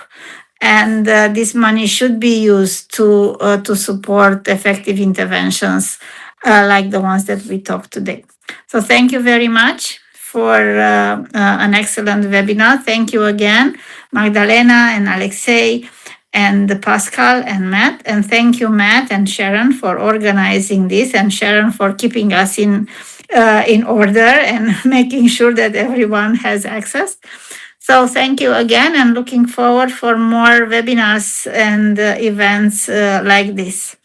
And this money should be used to support effective interventions like the ones that we talked today. So thank you very much for an excellent webinar. Thank you again, Magdalena and Alexei and Pascal and Matt. And thank you, Matt and Sharon, for organizing this, and Sharon for keeping us in order and making sure that everyone has access. So thank you again, and looking forward for more webinars and events like this.